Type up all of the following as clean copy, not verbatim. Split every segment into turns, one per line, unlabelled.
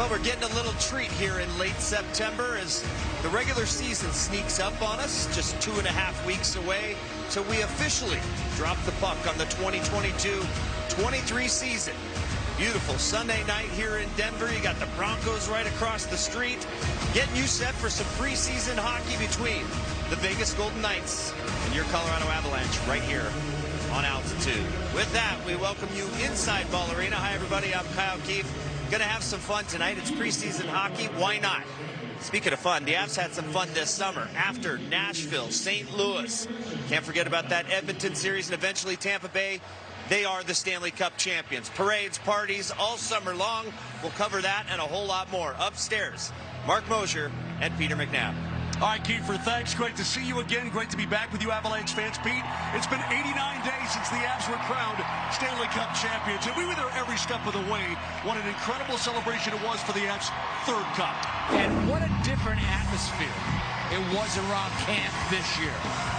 Well, we're getting a little treat here in late September as the regular season sneaks up on us, just 2.5 weeks away till we officially drop the puck on the 2022-23 season. Beautiful Sunday night here in Denver. You got the Broncos right across the street, getting you set for some preseason hockey between the Vegas Golden Knights and your Colorado Avalanche right here on Altitude. With that, we welcome you inside Ball Arena. Hi, everybody. I'm Kyle Keefe. Going to have some fun tonight. It's preseason hockey. Why not? Speaking of fun, the Avs had some fun this summer after Nashville, St. Louis. Can't forget about that Edmonton series and eventually Tampa Bay. They are the Stanley Cup champions. Parades, parties, all summer long. We'll cover that and a whole lot more. Upstairs, Mark Mosier and Peter McNabb.
All right, Kiefer, thanks. Great to see you again. Great to be back with you, Avalanche fans. Pete, it's been 89 days since the Avs were crowned Stanley Cup champions, and we were there every step of the way. What an incredible celebration it was for the Avs' third cup.
And what a different atmosphere it was around camp this year.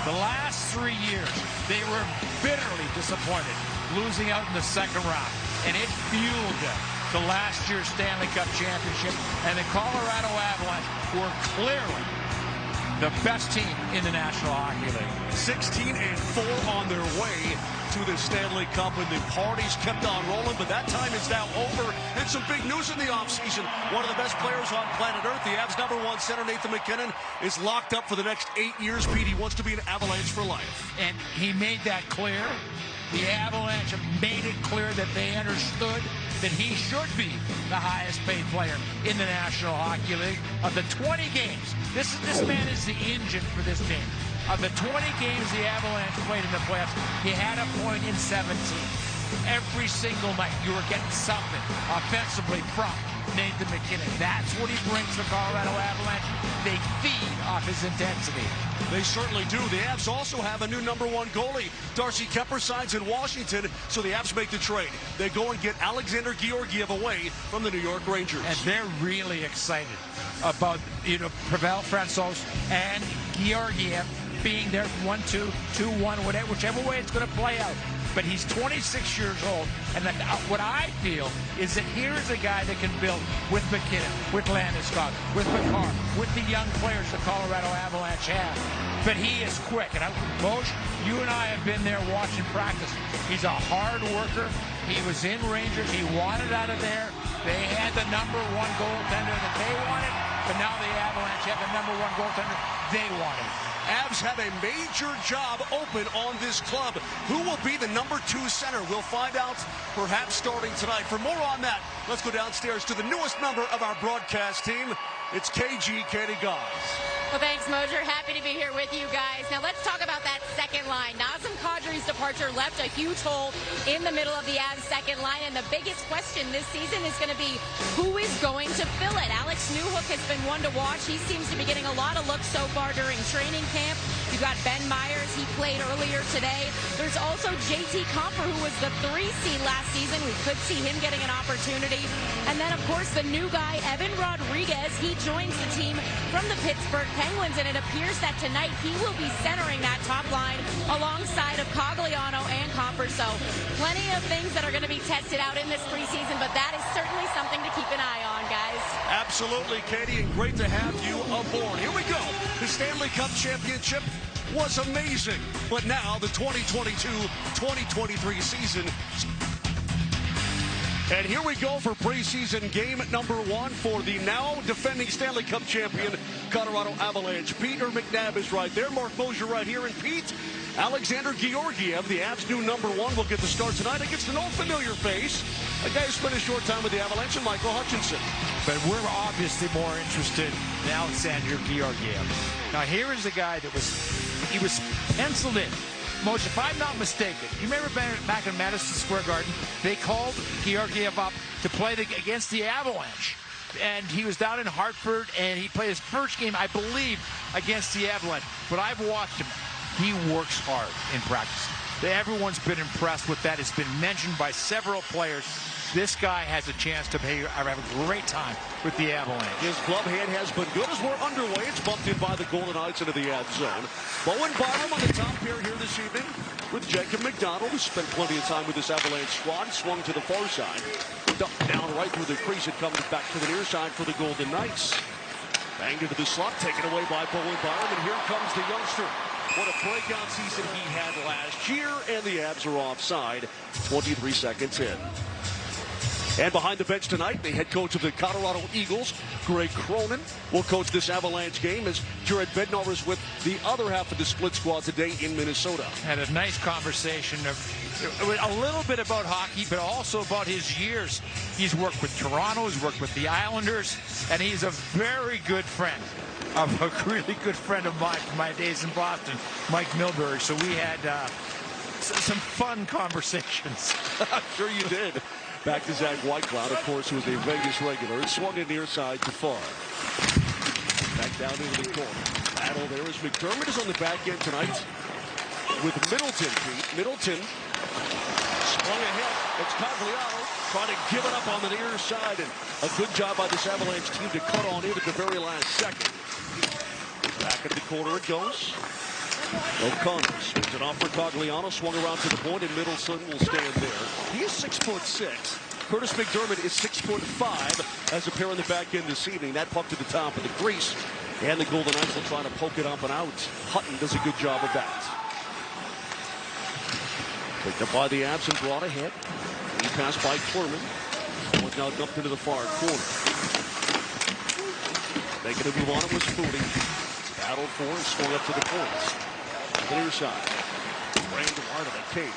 The last 3 years, they were bitterly disappointed, losing out in the second round, and it fueled them to last year's Stanley Cup championship, and the Colorado Avalanche were clearly the best team in the National Hockey League.
16-4 on their way to the Stanley Cup, and the parties kept on rolling, but that time is now over. And some big news in the offseason. One of the best players on planet Earth, the Avs' #1 center, Nathan MacKinnon, is locked up for the next 8 years. Pete, he wants to be an Avalanche for life.
And he made that clear. The Avalanche have made it clear that they understood that he should be the highest paid player in the National Hockey League. Of the 20 games, this man is the engine for this team. Of the 20 games the Avalanche played in the playoffs, he had a point in 17. Every single night, you were getting something offensively from Nathan MacKinnon. That's what he brings to the Colorado Avalanche. They feed off his intensity.
They certainly do. The Avs also have a new #1 goalie. Darcy Kuemper signs in Washington, so the Avs make the trade. They go and get Alexander Georgiev away from the New York Rangers.
And they're really excited about, Pavel Francouz and Georgiev being there 1-2, 2-1, whatever, whichever way it's going to play out. But he's 26 years old, and what I feel is that here's a guy that can build with MacKinnon, with Landeskog, with McCarr, with the young players the Colorado Avalanche have. But he is quick, and Moshe, you and I have been there watching practice. He's a hard worker. He was in Rangers. He wanted out of there. They had the #1 goaltender that they wanted, but now the Avalanche have the #1 goaltender they wanted.
Avs have a major job open on this club. Who will be the #2 center? We'll find out perhaps starting tonight. For more on that, let's go downstairs to the newest member of our broadcast team. It's KG, Katie Goss.
Well, thanks, Mosier. Happy to be here with you guys. Now, let's talk about that second line. Nazem Kadri's departure left a huge hole in the middle of the Avs' second line, and the biggest question this season is going to be who is going to fill it. Alex Newhook has been one to watch. He seems to be getting a lot of looks so far during training camp. You've got Ben Myers. He played earlier today. There's also JT Compher, who was the 3 seed last season. We could see him getting an opportunity. And then, of course, the new guy, Evan Rodriguez. He joins the team from the Pittsburgh Penguins, and it appears that tonight he will be centering that top line alongside of Cogliano and Compher. So plenty of things that are going to be tested out in this preseason, but that is certainly something to keep an eye on, guys.
Absolutely, Katie, and great to have you aboard. Here we go. The Stanley Cup championship was amazing, but now the 2022-2023 season. And here we go for preseason game #1 for the now defending Stanley Cup champion Colorado Avalanche. Peter McNabb is right there. Mark Mosier right here. And Pete, Alexander Georgiev, the Avs' new #1, will get the start tonight against an old familiar face, a guy who spent a short time with the Avalanche, and Michael Hutchinson.
But we're obviously more interested in Alexander Georgiev. Now here is a guy that was penciled in. Moshe, if I'm not mistaken, you remember back in Madison Square Garden, they called Georgiev up to play against the Avalanche. And he was down in Hartford, and he played his first game, I believe, against the Avalanche. But I've watched him. He works hard in practice. Everyone's been impressed with that. It's been mentioned by several players. This guy has a chance to have a great time with the Avalanche.
His glove hand has been good as we're underway. It's bumped in by the Golden Knights into the ad zone. Bowen Byram on the top pair here this evening. with Jacob McDonald, who spent plenty of time with this Avalanche squad. Swung to the far side. Dumped down right through the crease. It comes back to the near side for the Golden Knights. Banged into the slot, taken away by Bowen Byram, and here comes the youngster. What a breakout season he had last year, and the Avs are offside 23 seconds in. And behind the bench tonight, the head coach of the Colorado Eagles, Greg Cronin, will coach this Avalanche game as Jared Bednar is with the other half of the split squad today in Minnesota.
Had a nice conversation of a little bit about hockey, but also about his years. He's worked with Toronto, he's worked with the Islanders, and he's a very good friend of a really good friend of mine from my days in Boston, Mike Milbury. So we had some fun conversations.
I'm sure you did. Back to Zach Whitecloud, of course, who was a Vegas regular. Swung it near side to far. Back down into the corner. Battle there as McDermott is on the back end tonight with Middleton. Middleton swung ahead. It's Cogliano trying to give it up on the near side. And a good job by this Avalanche team to cut on in at the very last second. Back at the corner it goes. O'Connor swings it off for Cogliano, swung around to the point, and Middleton will stand there. He is 6'6". Curtis McDermott is 6'5", as a pair on the back end this evening. That puck to the top of the crease, and the Golden Knights will try to poke it up and out. Hutton does a good job of that. Picked up by the Avs and brought ahead. He passed by Clerman. Was now dumped into the far corner. Making a move on it was Foodie. Battled for and swung up to the point. The near side. Ran to Martin McCabe.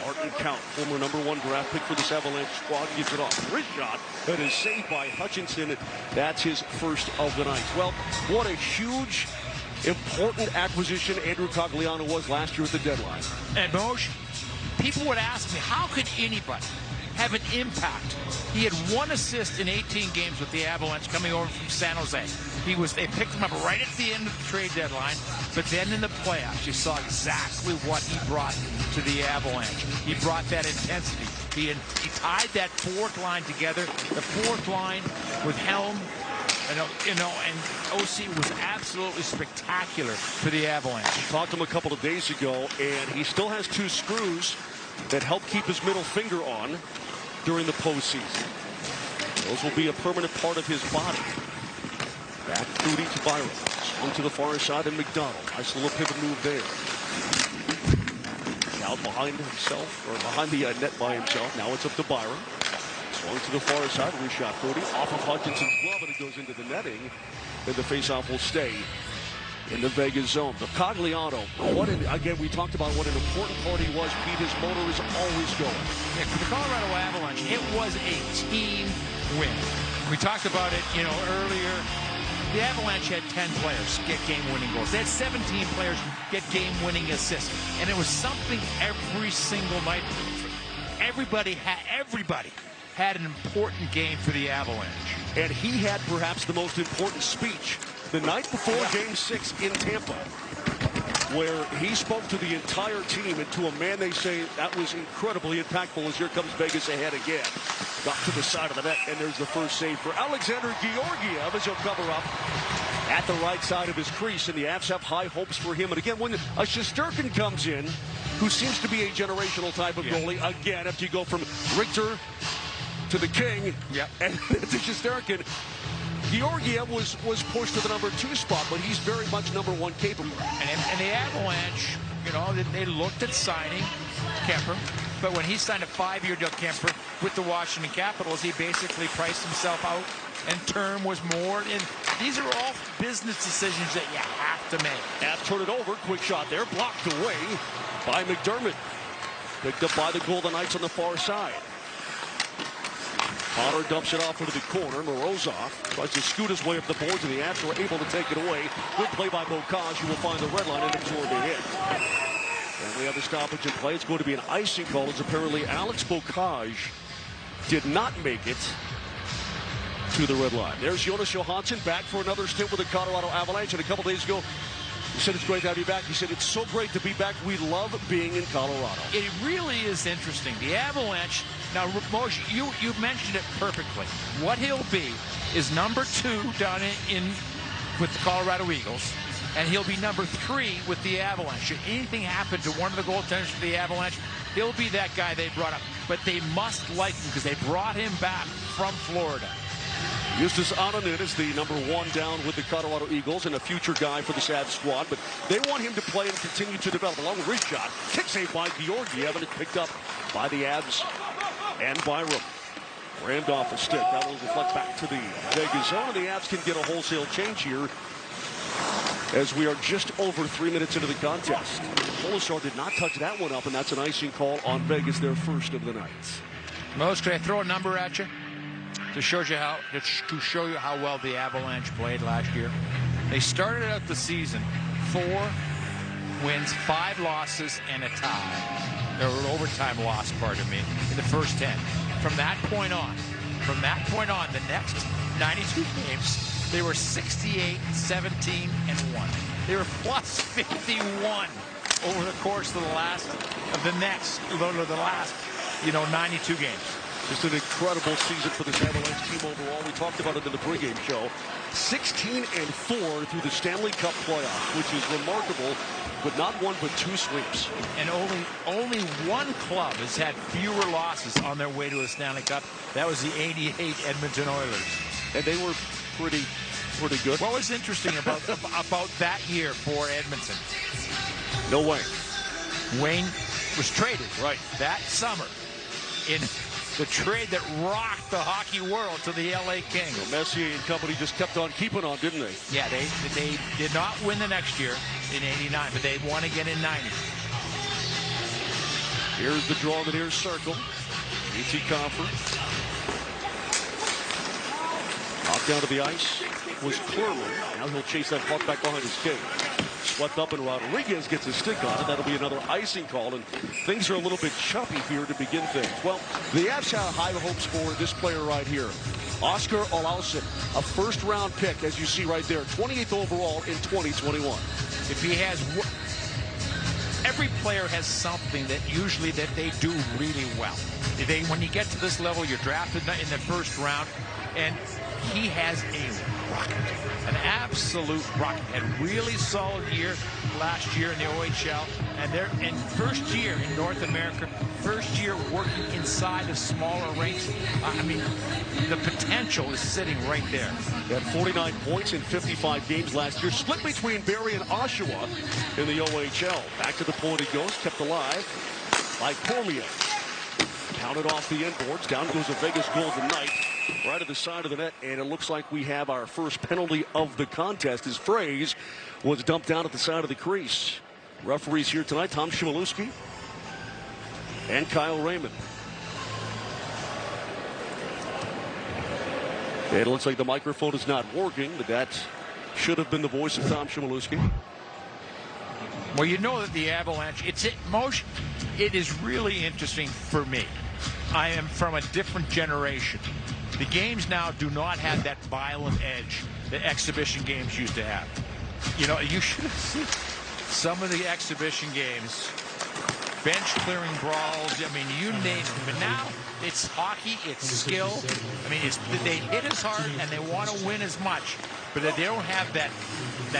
Martin Count, former #1 draft pick for this Avalanche squad, gives it off. Wrist shot that is saved by Hutchinson. That's his first of the night. Well, what a huge, important acquisition Andrew Cogliano was last year at the deadline.
And Moj, people would ask me, how could anybody have an impact? He had 1 assist in 18 games with the Avalanche coming over from San Jose. They picked him up right at the end of the trade deadline, but then in the playoffs, you saw exactly what he brought to the Avalanche. He brought that intensity. He tied that fourth line together. The fourth line with Helm, and OC was absolutely spectacular for the Avalanche.
Talked to him a couple of days ago, and he still has 2 screws that help keep his middle finger on during the postseason. Those will be a permanent part of his body. Back Foodie to Byron. Swung to the far side and McDonald. Nice little pivot move there. Out behind himself, or behind the net by himself. Now it's up to Byron. Swung to the far side. Reshot Foodie off of Hutchinson's glove, and it goes into the netting. And the faceoff will stay in the Vegas zone. The Cogliano, again, we talked about what an important part he was. Pete, his motor is always going.
Yeah, for the Colorado Avalanche, it was a team win. We talked about it, earlier. The Avalanche had 10 players get game-winning goals. They had 17 players get game-winning assists. And it was something every single night. Everybody had an important game for the Avalanche.
And he had perhaps the most important speech the night before Game 6 in Tampa, where he spoke to the entire team and to a man they say that was incredibly impactful as here comes Vegas ahead again. Got to the side of the net, and there's the first save for Alexander Georgiev as he'll cover up at the right side of his crease, and the Avs have high hopes for him. And again, when a Shesterkin comes in, who seems to be a generational type of goalie, again, after you go from Richter to the King and to Shesterkin, Georgiev was pushed to the #2 spot, but he's very much #1 capable.
And the Avalanche, they looked at signing Kemper, but when he signed a 5-year deal, Kemper, with the Washington Capitals, he basically priced himself out, and term was more. And these are all business decisions that you have to make.
Avs turn it over. Quick shot there, blocked away by McDermott. Picked up by the Golden Knights on the far side. Potter dumps it off into the corner. Morozov tries to scoot his way up the boards, and the Avs are able to take it away. Good play by Bocage, who will find the red line and absorb the hit. And we have the stoppage in play. It's going to be an icing call, as apparently Alex Bocage did not make it to the red line. There's Jonas Johansson back for another stint with the Colorado Avalanche. And a couple days ago, he said it's great to have you back. He said it's so great to be back. We love being in Colorado.
It really is interesting. The Avalanche, now, Moshe, you mentioned it perfectly. What he'll be is #2 down in with the Colorado Eagles. and he'll be number 3 with the Avalanche. Should anything happen to one of the goaltenders for the Avalanche, he'll be that guy they brought up. But they must like him because they brought him back from Florida.
Justus Anonin is the number 1 down with the Colorado Eagles and a future guy for the Sabs squad, but they want him to play and continue to develop. Along with his shot, kick save by Georgiev, and it's picked up by the Abs and Byram. Rammed off a stick. That will reflect back to the Vegas zone, and the Abs can get a wholesale change here as we are just over 3 minutes into the contest. Polisar did not touch that one up, and that's an icing call on Vegas, their first of the night.
Most, can I throw a number at you to show you how well the Avalanche played last year? They started out the season 4 wins, 5 losses, and a tie. Or an overtime loss, pardon me, in the first 10. From that point on, the next 92 games, they were 68, 17, and 1. They were plus 51 over the course of the last 92 games.
Just an incredible season for this Avalanche team overall. We talked about it in the pregame show. 16-4 through the Stanley Cup playoffs, which is remarkable, but not 1 but 2 sweeps.
And only one club has had fewer losses on their way to a Stanley Cup. That was the '88 Edmonton Oilers.
And they were pretty good.
What was interesting about that year for Edmonton?
No way.
Wayne was traded that summer in the trade that rocked the hockey world to the LA Kings.
Well, Messier and company just kept on keeping on, didn't they?
Yeah, they did not win the next year in '89, but they won again in '90.
Here's the draw in the near circle. E.T. Coffer. Knocked down to the ice was Clermont. Now he'll chase that puck back behind his cage. Swept up, and Rodriguez gets his stick on it. That'll be another icing call, and things are a little bit choppy here to begin things. Well, the Avs have high hopes for this player right here. Oscar Olausson, a first-round pick, as you see right there, 28th overall in 2021.
If he has, every player has something that they do really well. When you get to this level, you're drafted in the first round, and he has an absolute rocket. Had really solid year last year in the OHL, and they're in first year in North America, first year working inside of smaller rinks. I mean, the potential is sitting right there.
He had 49 points in 55 games last year, split between Barrie and Oshawa in the OHL. Back to the point he goes, kept alive by Cormier. Counted off the inboards. Down goes a Vegas Golden Knight. Right at the side of the net, and it looks like we have our first penalty of the contest. His phrase was dumped down at the side of the crease. Referees here tonight, Tom Chmielewski and Kyle Raymond. And it looks like the microphone is not working, but that should have been the voice of Tom Chmielewski.
Well, you know that the Avalanche, it is really interesting for me. I am from a different generation. The games now do not have that violent edge that exhibition games used to have. You know, you should have seen some of the exhibition games, bench clearing brawls. I mean, you name it. But now it's hockey, it's skill. I mean, they hit as hard and they want to win as much, but they don't have that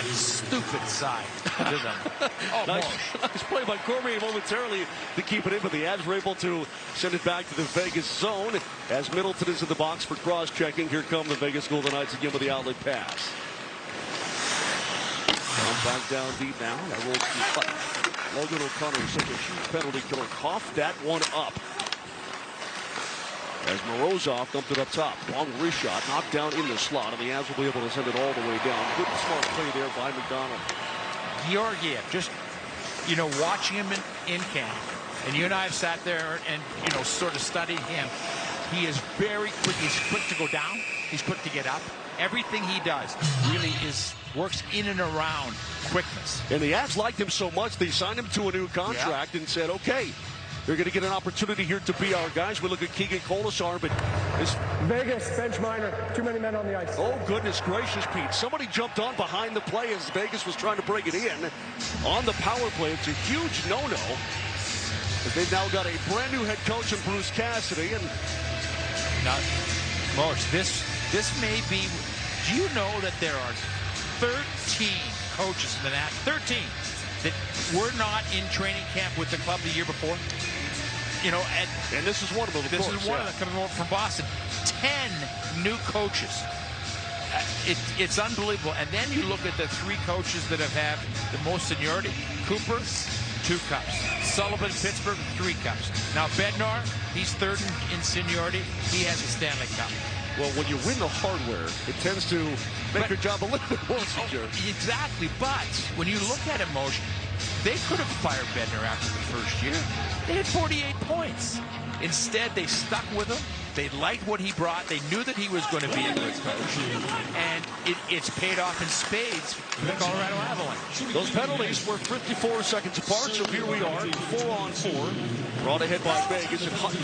stupid side to them. Oh,
nice play by Cormier momentarily to keep it in, but the Avs were able to send it back to the Vegas zone as Middleton is in the box for cross-checking. Here come the Vegas Golden Knights again with the outlet pass. Back down deep now. That rolls to Logan O'Connor, such a huge penalty killer. Coughed that one up. As Morozov dumped it up top. Long wrist shot, knocked down in the slot, and the Avs will be able to send it all the way down. Good smart play there by McDonald.
Georgiev, just, watching him in camp, and you and I have sat there and, sort of studied him. He is very quick. He's quick to go down. He's quick to get up. Everything he does really works in and around quickness.
And the Avs liked him so much, they signed him to a new contract and said, okay, they're going to get an opportunity here to be our guys. We look at Keegan Colasar, but this
Vegas, bench minor, too many men on the ice.
Oh, goodness gracious, Pete. Somebody jumped on behind the play as Vegas was trying to bring it in. On the power play, it's a huge no-no. They've now got a brand new head coach in Bruce Cassidy. And
now, Morris, this may be, do you know that there are 13 coaches in the last 13 that were not in training camp with the club the year before. You know,
and this is one of them.
This is one of them coming over from Boston. 10 new coaches. It's unbelievable. And then you look at the 3 coaches that have had the most seniority. Cooper, 2 cups. Sullivan, Pittsburgh, 3 cups. Now Bednar, he's 3rd in seniority. He has a Stanley Cup.
Well, when you win the hardware, it tends to make your job a little bit more secure.
Exactly. But when you look at emotion, they could have fired Bednar after the first year. They had 48 points. Instead, they stuck with him. They liked what he brought. They knew that he was going to be a good coach. And it's paid off in spades for the Colorado Avalanche.
Those penalties were 54 seconds apart, so here we are, 4-on-4. Brought ahead by Vegas, and Hutton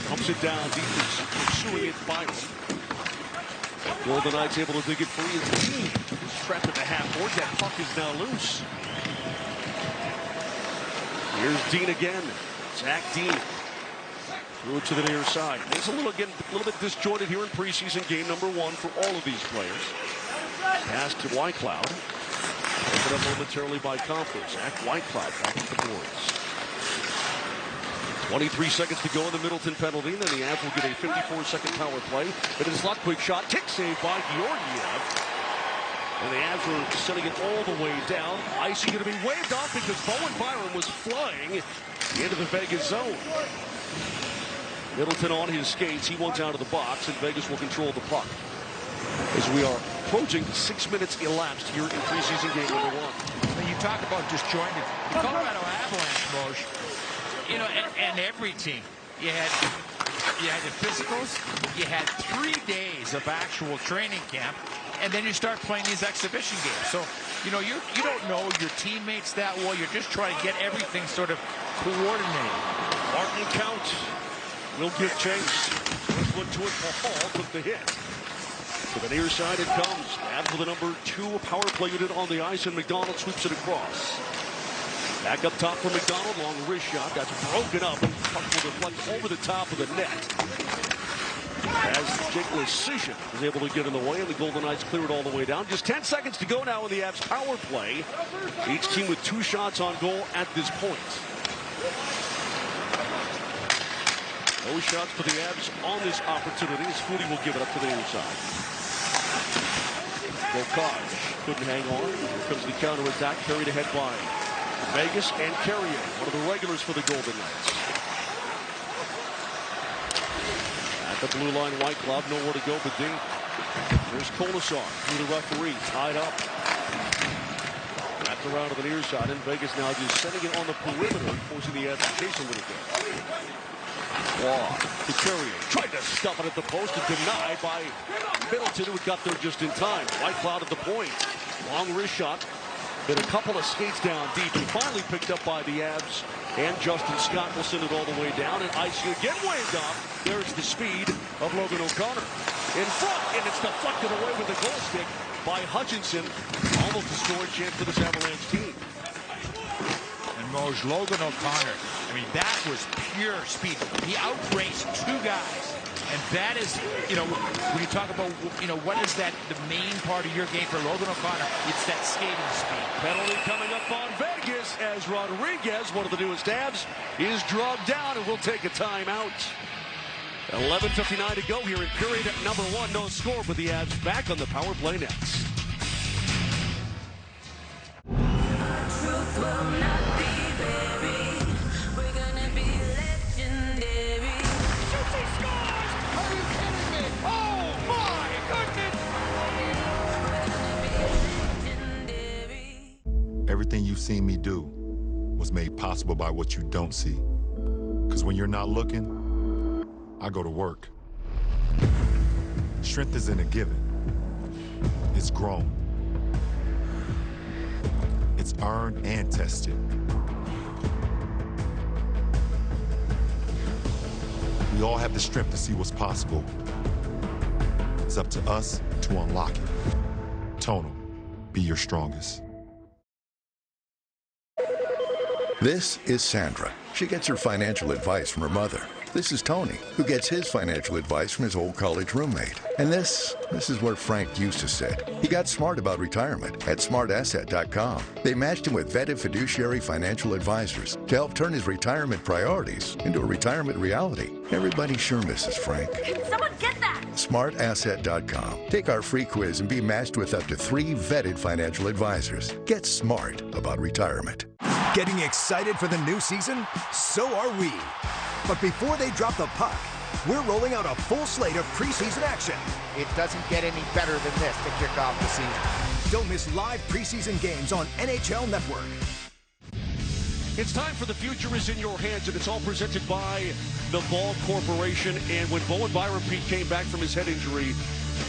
pumps it down deep, pursuing it by Golden Knights able to dig it free. As Dean is trapped at the half board. That puck is now loose. Here's Dean again. Zach Dean. Through to the near side. It's a little bit disjointed here in preseason game number 1 for all of these players. Pass to Whitecloud. Open up momentarily by Comfort. Zach Whitecloud back at the boards. 23 seconds to go in the Middleton penalty. And then the Avs will get a 54-second power play. But it's not quick shot. Kick save by Georgiev. And the Avs are sending it all the way down. Icy going to be waved off because Bowen Byram was flying into the Vegas zone. Middleton on his skates. He wants out of the box, and Vegas will control the puck. As we are approaching 6 minutes elapsed here in preseason game number 1.
When you talk about disjointed, the Colorado Avalanche, Moj, you know, and every team, you had the physicals, you had 3 days of actual training camp, and then you start playing these exhibition games. So, you know, you don't know your teammates that well. You're just trying to get everything sort of coordinated.
Martin count will give chase. First one to it for Hall. Took the hit. To the near side it comes. Avs with the number 2 power play unit on the ice, and McDonald sweeps it across. Back up top for McDonald. Long wrist shot. That's broken up, and puck will deflect over the top of the net. As Jake Lecision is able to get in the way, and the Golden Knights clear it all the way down. Just 10 seconds to go now in the Avs power play. Each team with 2 shots on goal at this point. No shots for the Avs on this opportunity, as Foodie will give it up to the inside. Bocage couldn't hang on. Here comes the counterattack, carried ahead by Vegas and Carrier, one of the regulars for the Golden Knights. At the blue line, Whitecloud, nowhere to go but deep. There's Kolasar through the referee, tied up. Wrapped around to the near side, and Vegas now just setting it on the perimeter, forcing the Avs to chase a little bit. Waugh to Carrier, tried to stuff it at the post and denied by Middleton, who got there just in time. Whitecloud at the point. Long wrist shot. Then a couple of skates down deep, and finally picked up by the Avs. And Justin Scott will send it all the way down, and Icy again waved off. There's the speed of Logan O'Connor. In front, and it's deflected away with the goal stick by Hutchinson. Almost a scoring chance for this Avalanche team.
And Moj, Logan O'Connor, I mean, that was pure speed. He outraced 2 guys. And that is, you know, when you talk about, you know, what is that, the main part of your game for Logan O'Connor? It's that skating speed.
Penalty coming up on Vegas as Rodriguez, one of the newest Avs, is drugged down and will take a timeout. 11:59 to go here in period number 1. No score, but the Avs back on the power play next.
Truth will not be buried. We're gonna be legendary.
Shoots, scores! Are you kidding me? Oh, my goodness!
Legendary.
Everything you've seen me do was made possible by what you don't see. Because when you're not looking, I go to work. Strength isn't a given. It's grown. It's earned and tested. We all have the strength to see what's possible. It's up to us to unlock it. Tonal, be your strongest.
This is Sandra. She gets her financial advice from her mother. This is Tony, who gets his financial advice from his old college roommate. And this is where Frank used to sit. He got smart about retirement at smartasset.com. They matched him with vetted fiduciary financial advisors to help turn his retirement priorities into a retirement reality. Everybody sure misses Frank.
Can someone get that?
Smartasset.com. Take our free quiz and be matched with up to 3 vetted financial advisors. Get smart about retirement.
Getting excited for the new season? So are we. But before they drop the puck, we're rolling out a full slate of preseason action.
It doesn't get any better than this to kick off the season.
Don't miss live preseason games on NHL Network.
It's time for The Future is in Your Hands, and it's all presented by the Ball Corporation. And when Bowen Byram Pete came back from his head injury,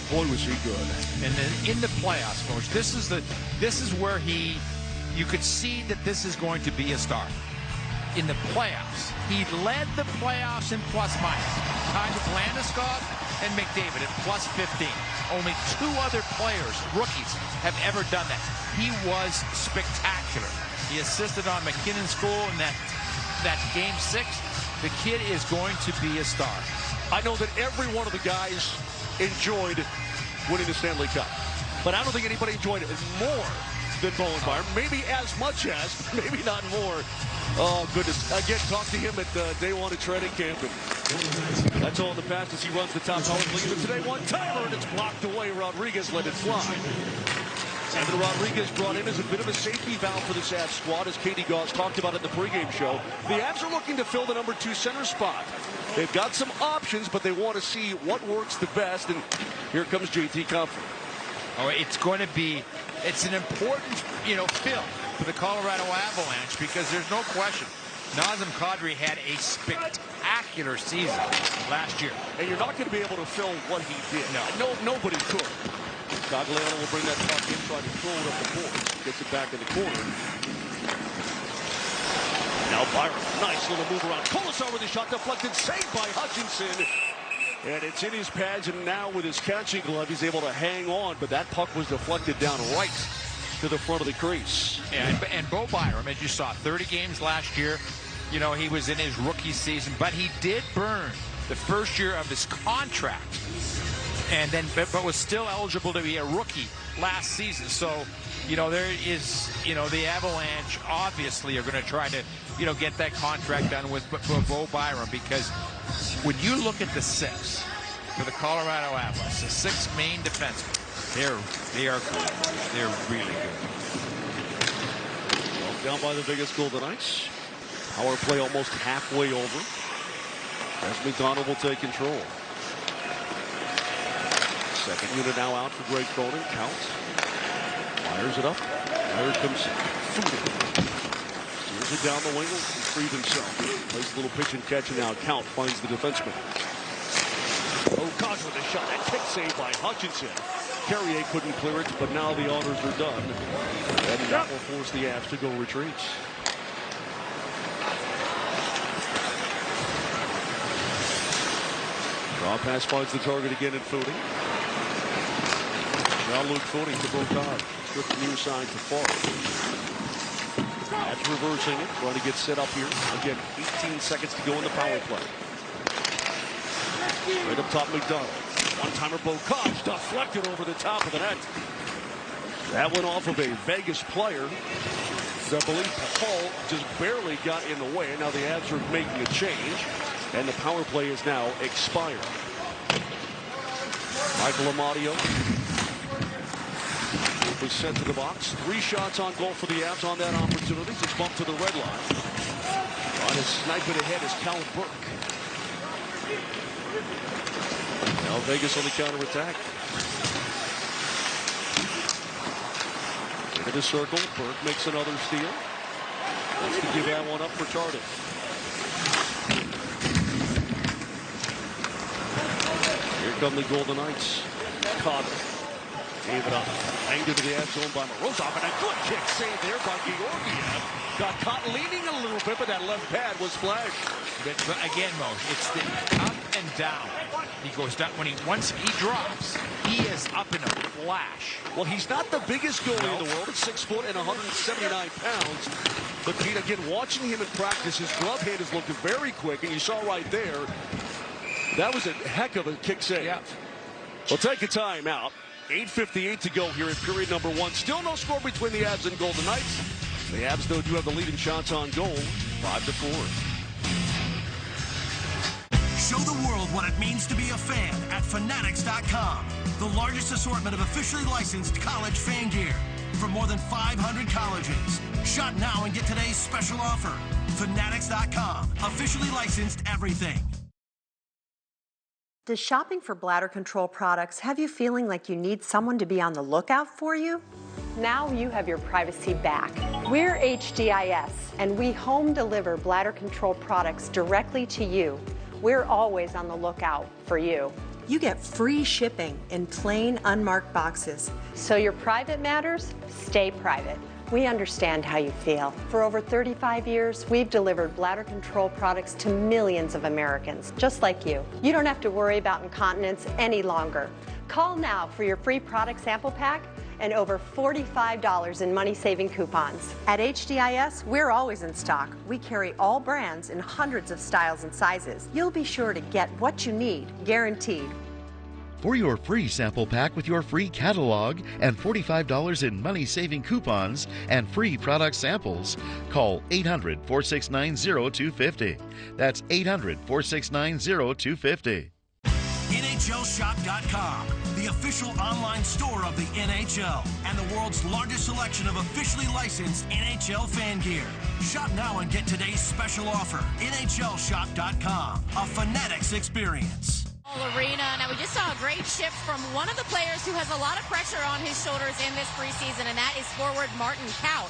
boy, was he good.
And then in the playoffs, Coach, this is where you could see that this is going to be a star. In the playoffs, he led the playoffs in plus-minus. Tied with Landeskog and McDavid at plus 15. Only 2 other players, rookies, have ever done that. He was spectacular. He assisted on McKinnon's goal in that Game 6. The kid is going to be a star.
I know that every one of the guys enjoyed winning the Stanley Cup, but I don't think anybody enjoyed it more than Bowen Byram. Maybe as much as, maybe not more. Oh, goodness. Again, talk to him at day 1 at training camp. And that's all in the past as he runs the top power play. But today, one-timer, and it's blocked away. Rodriguez let it fly. And then Rodriguez brought in as a bit of a safety valve for this Avs squad, as Katie Gauss talked about in the pregame show. The Avs are looking to fill the number 2 center spot. They've got some options, but they want to see what works the best. And here comes JT Compher.
Oh, it's an important, fill for the Colorado Avalanche, because there's no question Nazem Kadri had a spectacular season last year.
And you're not going to be able to fill what he did. No, nobody could. Gagliano will bring that puck in, try to throw it up the boards. Gets it back in the corner. Now Byram, nice little move around. Colasar with a shot deflected, saved by Hutchinson. And it's in his pads, and now with his catching glove, he's able to hang on, but that puck was deflected down right to the front of the crease.
And Bo Byram, as you saw, 30 games last year. He was in his rookie season, but he did burn the first year of his contract, and then but was still eligible to be a rookie last season. So, there is, the Avalanche obviously are going to try to, get that contract done with Bo Byram, because when you look at the 6 for the Colorado Avalanche, the 6 main defensemen, they are good. They're really good.
Well, down by the Vegas Golden Knights. Power play almost halfway over, as McDonald will take control. Second unit now out for Greg Cronin. Count. Fires it up. There comes Foodie. Steers it down the wing. He freed himself. Plays a little pitch and catch, and now Count finds the defenseman. Oh, Kadri with a shot. That kick saved by Hutchinson. Carrier couldn't clear it, but now the honors are done. And that will force the Avs to go retreat. Draw pass finds the target again in Foodie. Now Luke Foodie to Bocard. Stripped the near side to far. That's reversing it. Trying to get set up here. Again, 18 seconds to go in the power play. Right up top, McDonald. One-timer Bocard deflected over the top of the net. That went off of a Vegas player. I believe Paul just barely got in the way. Now the Avs are making a change, and the power play is now expired. Michael Amadio was sent to the box. 3 shots on goal for the Avs on that opportunity. Just bumped to the red line. Trying to snipe it ahead is Cal Burke. Now Vegas on the counterattack. Into the circle. Burke makes another steal. Wants to give that one up for Tardif. Here come the Golden Knights. Cotter gave it up. Banged into the Avs zone by Morozov, and a good kick saved there by Georgiev. Got caught leaning a little bit, but that left pad was flashed.
But again, Mo, it's the up and down.
He goes down once he drops, he is up in a flash.
Well, he's not the biggest goalie in the world at 6 foot and 179 pounds. But Pete, again, watching him in practice, his glove hand is looking very quick, and you saw right there, that was a heck of a kick save.
Yeah.
We'll take a timeout. 8:58 to go here in period number 1. Still no score between the Avs and Golden Knights. The Avs, though, do have the leading shots on goal, 5-4.
Show the world what it means to be a fan at Fanatics.com. The largest assortment of officially licensed college fan gear from more than 500 colleges. Shop now and get today's special offer. Fanatics.com. Officially licensed everything.
Does shopping for bladder control products have you feeling like you need someone to be on the lookout for you? Now you have your privacy back. We're HDIS, and we home deliver bladder control products directly to you. We're always on the lookout for you. You get free shipping in plain, unmarked boxes. So your private matters, stay private. We understand how you feel. For over 35 years, we've delivered bladder control products to millions of Americans, just like you. You don't have to worry about incontinence any longer. Call now for your free product sample pack and over $45 in money-saving coupons. At HDIS, we're always in stock. We carry all brands in hundreds of styles and sizes. You'll be sure to get what you need, guaranteed.
For your free sample pack with your free catalog and $45 in money-saving coupons and free product samples, call 800-469-0250. That's 800-469-0250.
NHLShop.com, the official online store of the NHL and the world's largest selection of officially licensed NHL fan gear. Shop now and get today's special offer. NHLShop.com, a Fanatics experience.
Arena. Now, we just saw a great shift from one of the players who has a lot of pressure on his shoulders in this preseason, and that is forward Martin Kaut.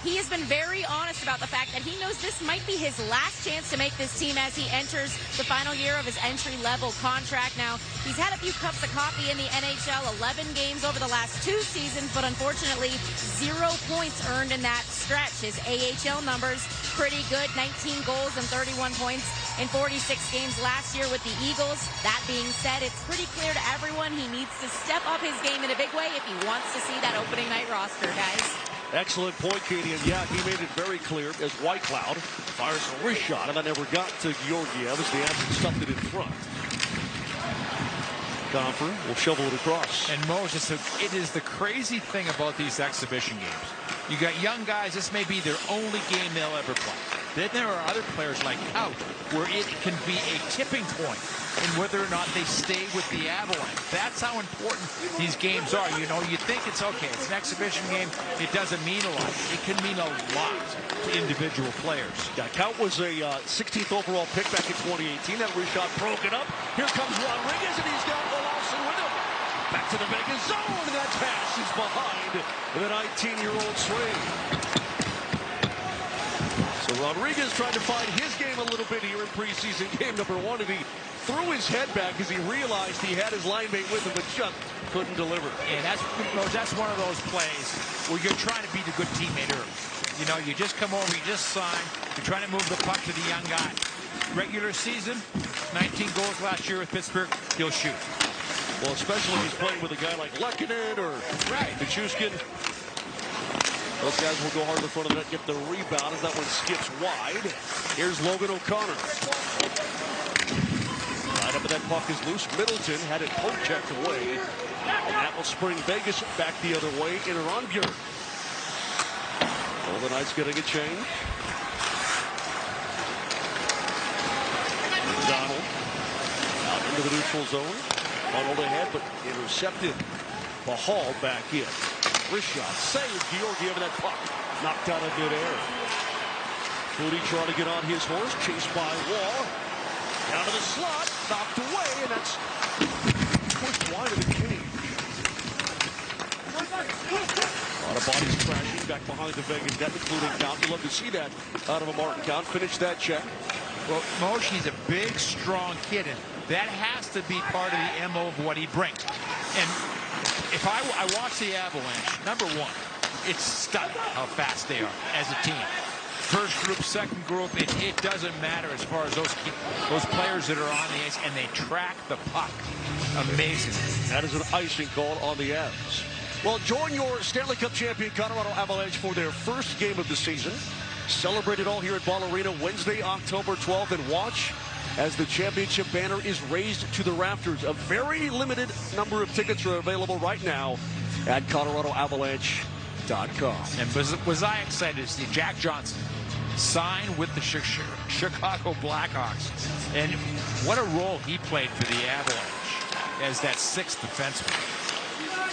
He has been very honest about the fact that he knows this might be his last chance to make this team as he enters the final year of his entry-level contract. Now, he's had a few cups of coffee in the NHL, 11 games over the last 2 seasons, but unfortunately, 0 points earned in that stretch. His AHL numbers, pretty good, 19 goals and 31 points in 46 games last year with the Eagles. That being said, it's pretty clear to everyone he needs to step up his game in a big way if he wants to see that opening night roster, guys.
Excellent point, Katie, and yeah, he made it very clear as Whitecloud fires a wrist shot, and that never got to Georgiev as the Avs stuffed it in front. Comfer will shovel it across.
And Moses, it is the crazy thing about these exhibition games. You got young guys, this may be their only game they'll ever play. Then there are other players like Kaut, where it can be a tipping point in whether or not they stay with the Avalanche. That's how important these games are. You know, you think it's okay, it's an exhibition game, it doesn't mean a lot. It can mean a lot to individual players.
Yeah, Kaut was a 16th overall pick back in 2018. That wrist shot broken up. Here comes Rodriguez, and he's got Olsen with him. Back to the Vegas zone, and that pass is behind the 19-year-old Swing. So Rodriguez trying to find his game a little bit here in preseason game number 1, and he threw his head back as he realized he had his line mate with him, but just couldn't deliver.
And that's one of those plays where you're trying to be the good teammate early. You know, you just come over, you just sign, you're trying to move the puck to the young guy. Regular season, 19 goals last year with Pittsburgh, he'll shoot.
Well, especially if he's playing with a guy like Lehkonen or Nichushkin. Those guys will go hard in the front of the net, get the rebound as that one skips wide. Here's Logan O'Connor. Right up, and that puck is loose. Middleton had it poke checked away. And that will spring Vegas back the other way in Ronbjörn. Well, the Knights getting a change. Donald out into the neutral zone. Funneled ahead, but intercepted. Bahal back in. Wrist shot, saved Georgiev, and that puck knocked out of midair. Flutie trying to get on his horse, chased by Wall. Down to the slot, knocked away, and that's pushed wide of the cage. A lot of bodies crashing back behind the Vegas net, including Count. You'd love to see that out of a Martin Count. Finish that check.
Well, Moshe, he's a big, strong kid, and that has to be part of the MO of what he brings. And if I watch the Avalanche, number one, it's stunning how fast they are as a team.
First group, second group, it doesn't matter as far as those players that are on the ice, and they track the puck. Amazing.
That is an icing call on the Avs. Well, join your Stanley Cup champion Colorado Avalanche for their first game of the season. Celebrate it all here at Ball Arena Wednesday, October 12th, and watch as the championship banner is raised to the rafters. A very limited number of tickets are available right now at ColoradoAvalanche.com.
And was I excited to see Jack Johnson sign with the Chicago Blackhawks? And what a role he played for the Avalanche as that sixth defenseman.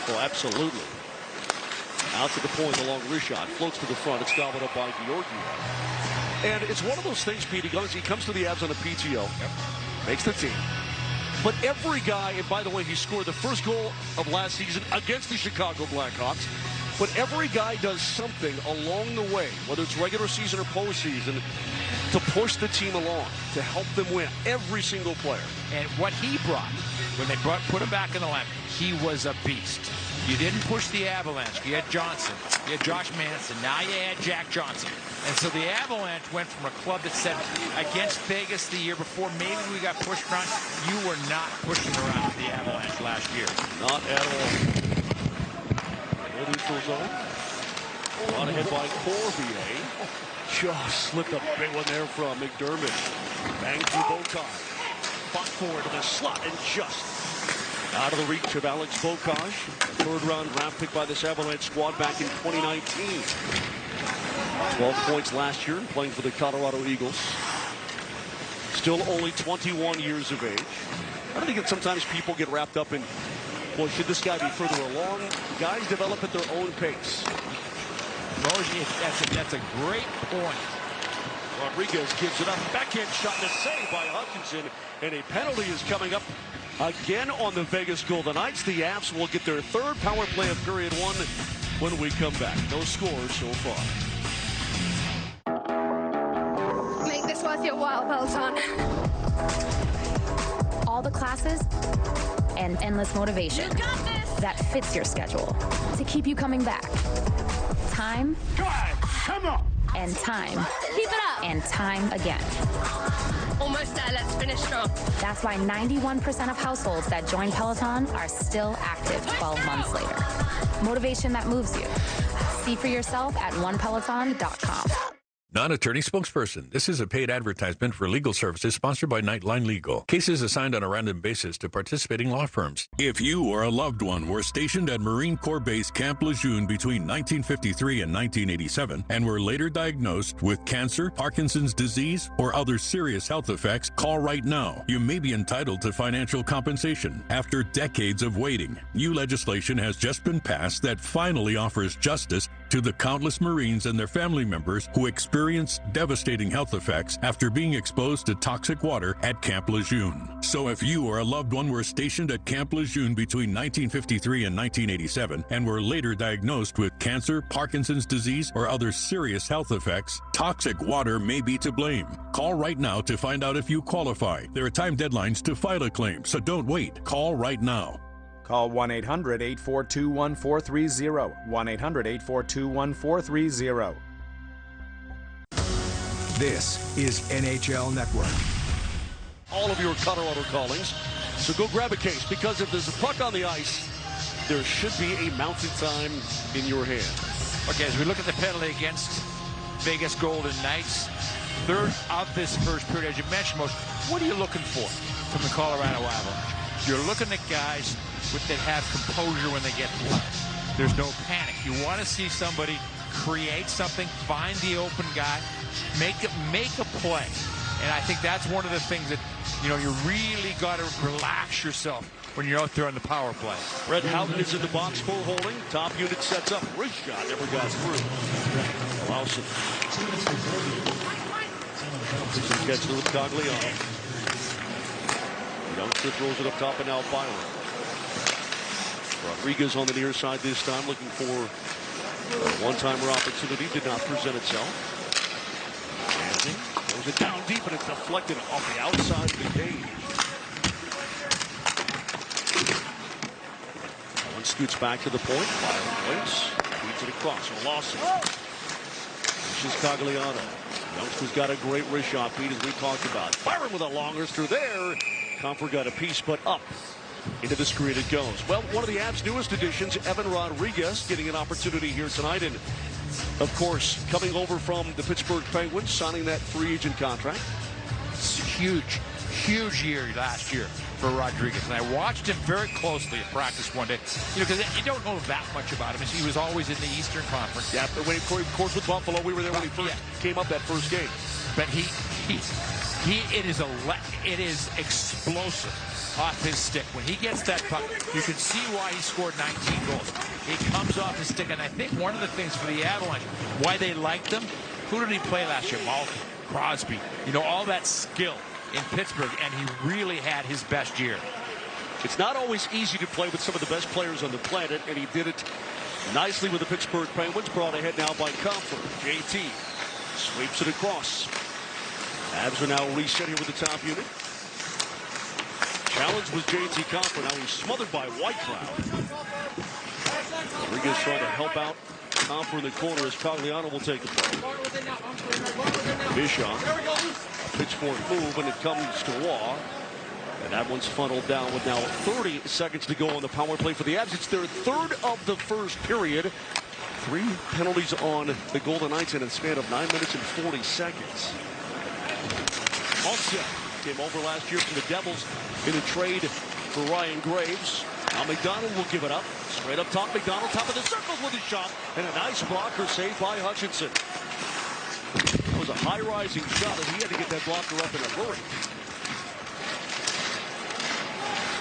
Oh, absolutely. Out to the point, the long wrist shot. Floats to the front. It's gobbled up by Georgiev. And it's one of those things, Pete. He comes to the Avs on a PTO. Makes the team. But every guy, and by the way, he scored the first goal of last season against the Chicago Blackhawks. But every guy does something along the way, whether it's regular season or postseason, to push the team along, to help them win. Every single player.
And what he brought, when they put him back in the lineup, he was a beast. You didn't push the Avalanche. You had Johnson. You had Josh Manson. Now you had Jack Johnson. And so the Avalanche went from a club that said against Vegas the year before, maybe we got pushed around. You were not pushing around the Avalanche last year.
Not at all. Neutral zone. On ahead by Corbier. Just slipped a big one there from McDermott. Bang through Bocage. Fought forward to the slot and just out of the reach of Alex Bocage. Third-round draft pick by this Avalanche squad back in 2019. 12 points last year, playing for the Colorado Eagles. Still only 21 years of age. I think that sometimes people get wrapped up in, well, should this guy be further along? Guys develop at their own pace.
That's a great point.
Rodriguez gives it up. Backhand shot and a save by Hutchinson. And a penalty is coming up again on the Vegas Golden Knights. The Avs will get their third power play of period one when we come back. No scores so far.
Make this worth your while, Peloton.
All the classes and endless motivation that fits your schedule to keep you coming back. Time.
Come on.
And time.
Keep it up.
And time again.
Almost there. Let's finish strong.
That's why 91% of households that join Peloton are still active 12 months later. Motivation that moves you. See for yourself at onepeloton.com.
Non-attorney spokesperson. This is a paid advertisement for legal services sponsored by Nightline Legal. Cases assigned on a random basis to participating law firms. If you or a loved one were stationed at Marine Corps Base Camp Lejeune between 1953 and 1987 and were later diagnosed with cancer, Parkinson's disease, or other serious health effects, call right now. You may be entitled to financial compensation. After decades of waiting, new legislation has just been passed that finally offers justice to the countless Marines and their family members who experienced devastating health effects after being exposed to toxic water at Camp Lejeune. So if you or a loved one were stationed at Camp Lejeune between 1953 and 1987 and were later diagnosed with cancer, Parkinson's disease, or other serious health effects, toxic water may be to blame. Call right now to find out if you qualify. There are time deadlines to file a claim, so don't wait. Call right now.
Call 1-800-842-1430. 1-800-842-1430.
This is NHL Network.
All of your Colorado callings. So go grab a case, because if there's a puck on the ice, there should be a mountain time in your hand.
Okay, as we look at the penalty against Vegas Golden Knights, third of this first period, as you mentioned, most, what are you looking for from the Colorado Avalanche? You're looking at guys that have composure when they get blood. There's no panic. You want to see somebody create something, find the open guy, make a play. And I think that's one of the things that, you really got to relax yourself when you're out there on the power play.
Red Houghton is in the box for holding. Top unit sets up. Wrist shot never got through. Lawson. Gets to Gagliano. Youngster throws it up top, and now Byron. Rodriguez on the near side this time, looking for a one-timer opportunity. Did not present itself. Anthony throws it down deep, and it's deflected off the outside of the cage. One scoots back to the point. Byron waits. Feeds it across. Lawson. This is Gagliano. Youngster's got a great wrist shot, Pete, as we talked about. Firing with a longster there. Comfort got a piece, but up into the screen it goes. Well, one of the Avs' newest additions, Evan Rodriguez, getting an opportunity here tonight. And, of course, coming over from the Pittsburgh Penguins, signing that free agent contract.
It's huge year last year for Rodriguez. And I watched him very closely at practice one day. You know, because you don't know that much about him. He was always in the Eastern Conference.
Yeah, but of course with Buffalo, we were there when he first came up that first game.
But it is explosive off his stick. When he gets that puck, you can see why he scored 19 goals. It comes off his stick, and I think one of the things for the Avalanche, why they liked him, who did he play last year? Malkin, Crosby, you know, all that skill in Pittsburgh, and he really had his best year.
It's not always easy to play with some of the best players on the planet, and he did it nicely with the Pittsburgh Penguins, brought ahead now by Comfort. JT sweeps it across. Avs are now reset here with the top unit. Challenge was JT Comfort. Now he's smothered by Whitecloud. Rodriguez trying to help out Comfort in the corner as Cogliano will take the play. Bischoff, pitchfork move, and it comes to Waugh. And that one's funneled down with now 30 seconds to go on the power play for the Avs. It's their third of the first period. 3 penalties on the Golden Knights in a span of 9 minutes and 40 seconds. Malkin came over last year from the Devils in a trade for Ryan Graves. Now McDonald will give it up. Straight up top, McDonald, top of the circles with a shot. And a nice blocker saved by Hutchinson. That was a high-rising shot, and he had to get that blocker up in a hurry.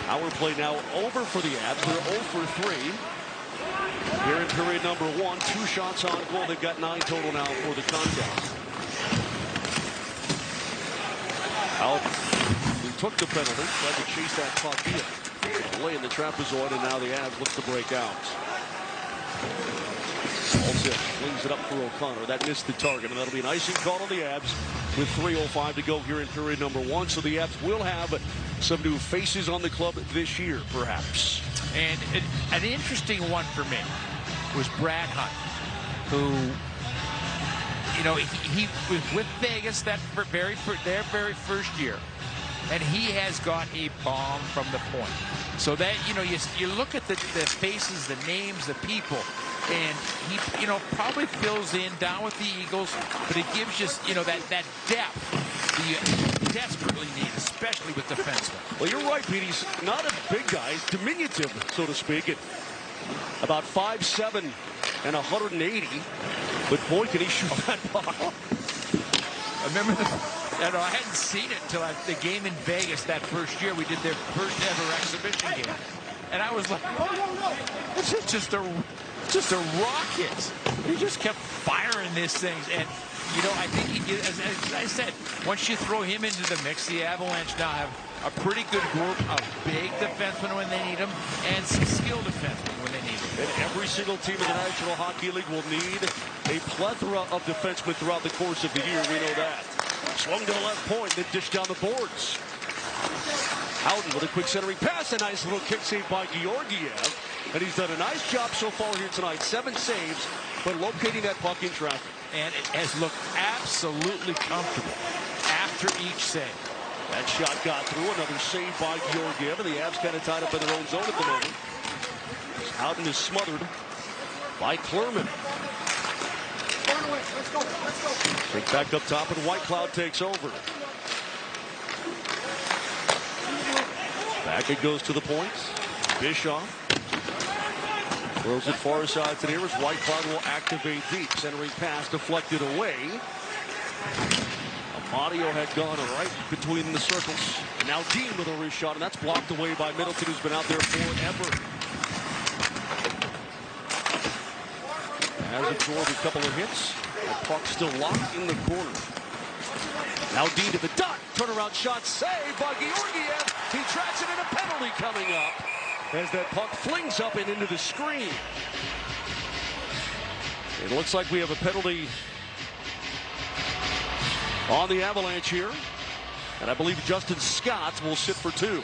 Power play now over for the Avs. They're 0 for 3. Here in period number 1, 2 shots on goal. They've got 9 total now for the contest. Out. He took the penalty, tried to chase that puck in. Lay in the trapezoid, and now the Avs looks to break out. Malkin flings it up for O'Connor. That missed the target, and that'll be an icing call on the Avs with 3:05 to go here in period number 1. So the Avs will have some new faces on the club this year, perhaps.
And an interesting one for me was Brad Hunt, who, you know, he was with Vegas their very first year, and he has got a bomb from the point. So that, you know, you look at the faces, the names, the people, and he, you know, probably fills in down with the Eagles, but it gives you, you know, that depth that you desperately need, especially with defensemen.
Well, you're right, Pete. He's not a big guy. He's diminutive, so to speak. At about 5'7" and 180. But boy, can he shoot that puck.
I remember I hadn't seen it until the game in Vegas that first year. We did their first ever exhibition game. And I was like, this is just a rocket. He just kept firing these things. And, you know, I think, as I said, once you throw him into the mix, the Avalanche now have a pretty good group of big defensemen when they need them and some skilled defensemen when they need them.
And every single team in the National Hockey League will need a plethora of defensemen throughout the course of the year. We know that. Swung to the left point, then dished down the boards. Howden with a quick centering pass. A nice little kick save by Georgiev. And he's done a nice job so far here tonight. 7 saves, but locating that puck in traffic.
And it has looked absolutely comfortable after each save.
That shot got through. Another save by Georgiev. And the Avs kind of tied up in their own zone at the moment. Howden is smothered by Clermont. Take back up top, and Whitecloud takes over. Back it goes to the points. Bischoff throws it far side to the air as Whitecloud will activate deep. Centering pass deflected away. Amadio had gone right between the circles. And now Dean with a wrist shot, and that's blocked away by Middleton, who's been out there forever. Has absorbed a couple of hits. The puck still locked in the corner. Now Dean to the dot. Turnaround shot saved by Georgiev. He tracks it, and a penalty coming up as that puck flings up and into the screen. It looks like we have a penalty on the Avalanche here. And I believe Justin Scott will sit for 2.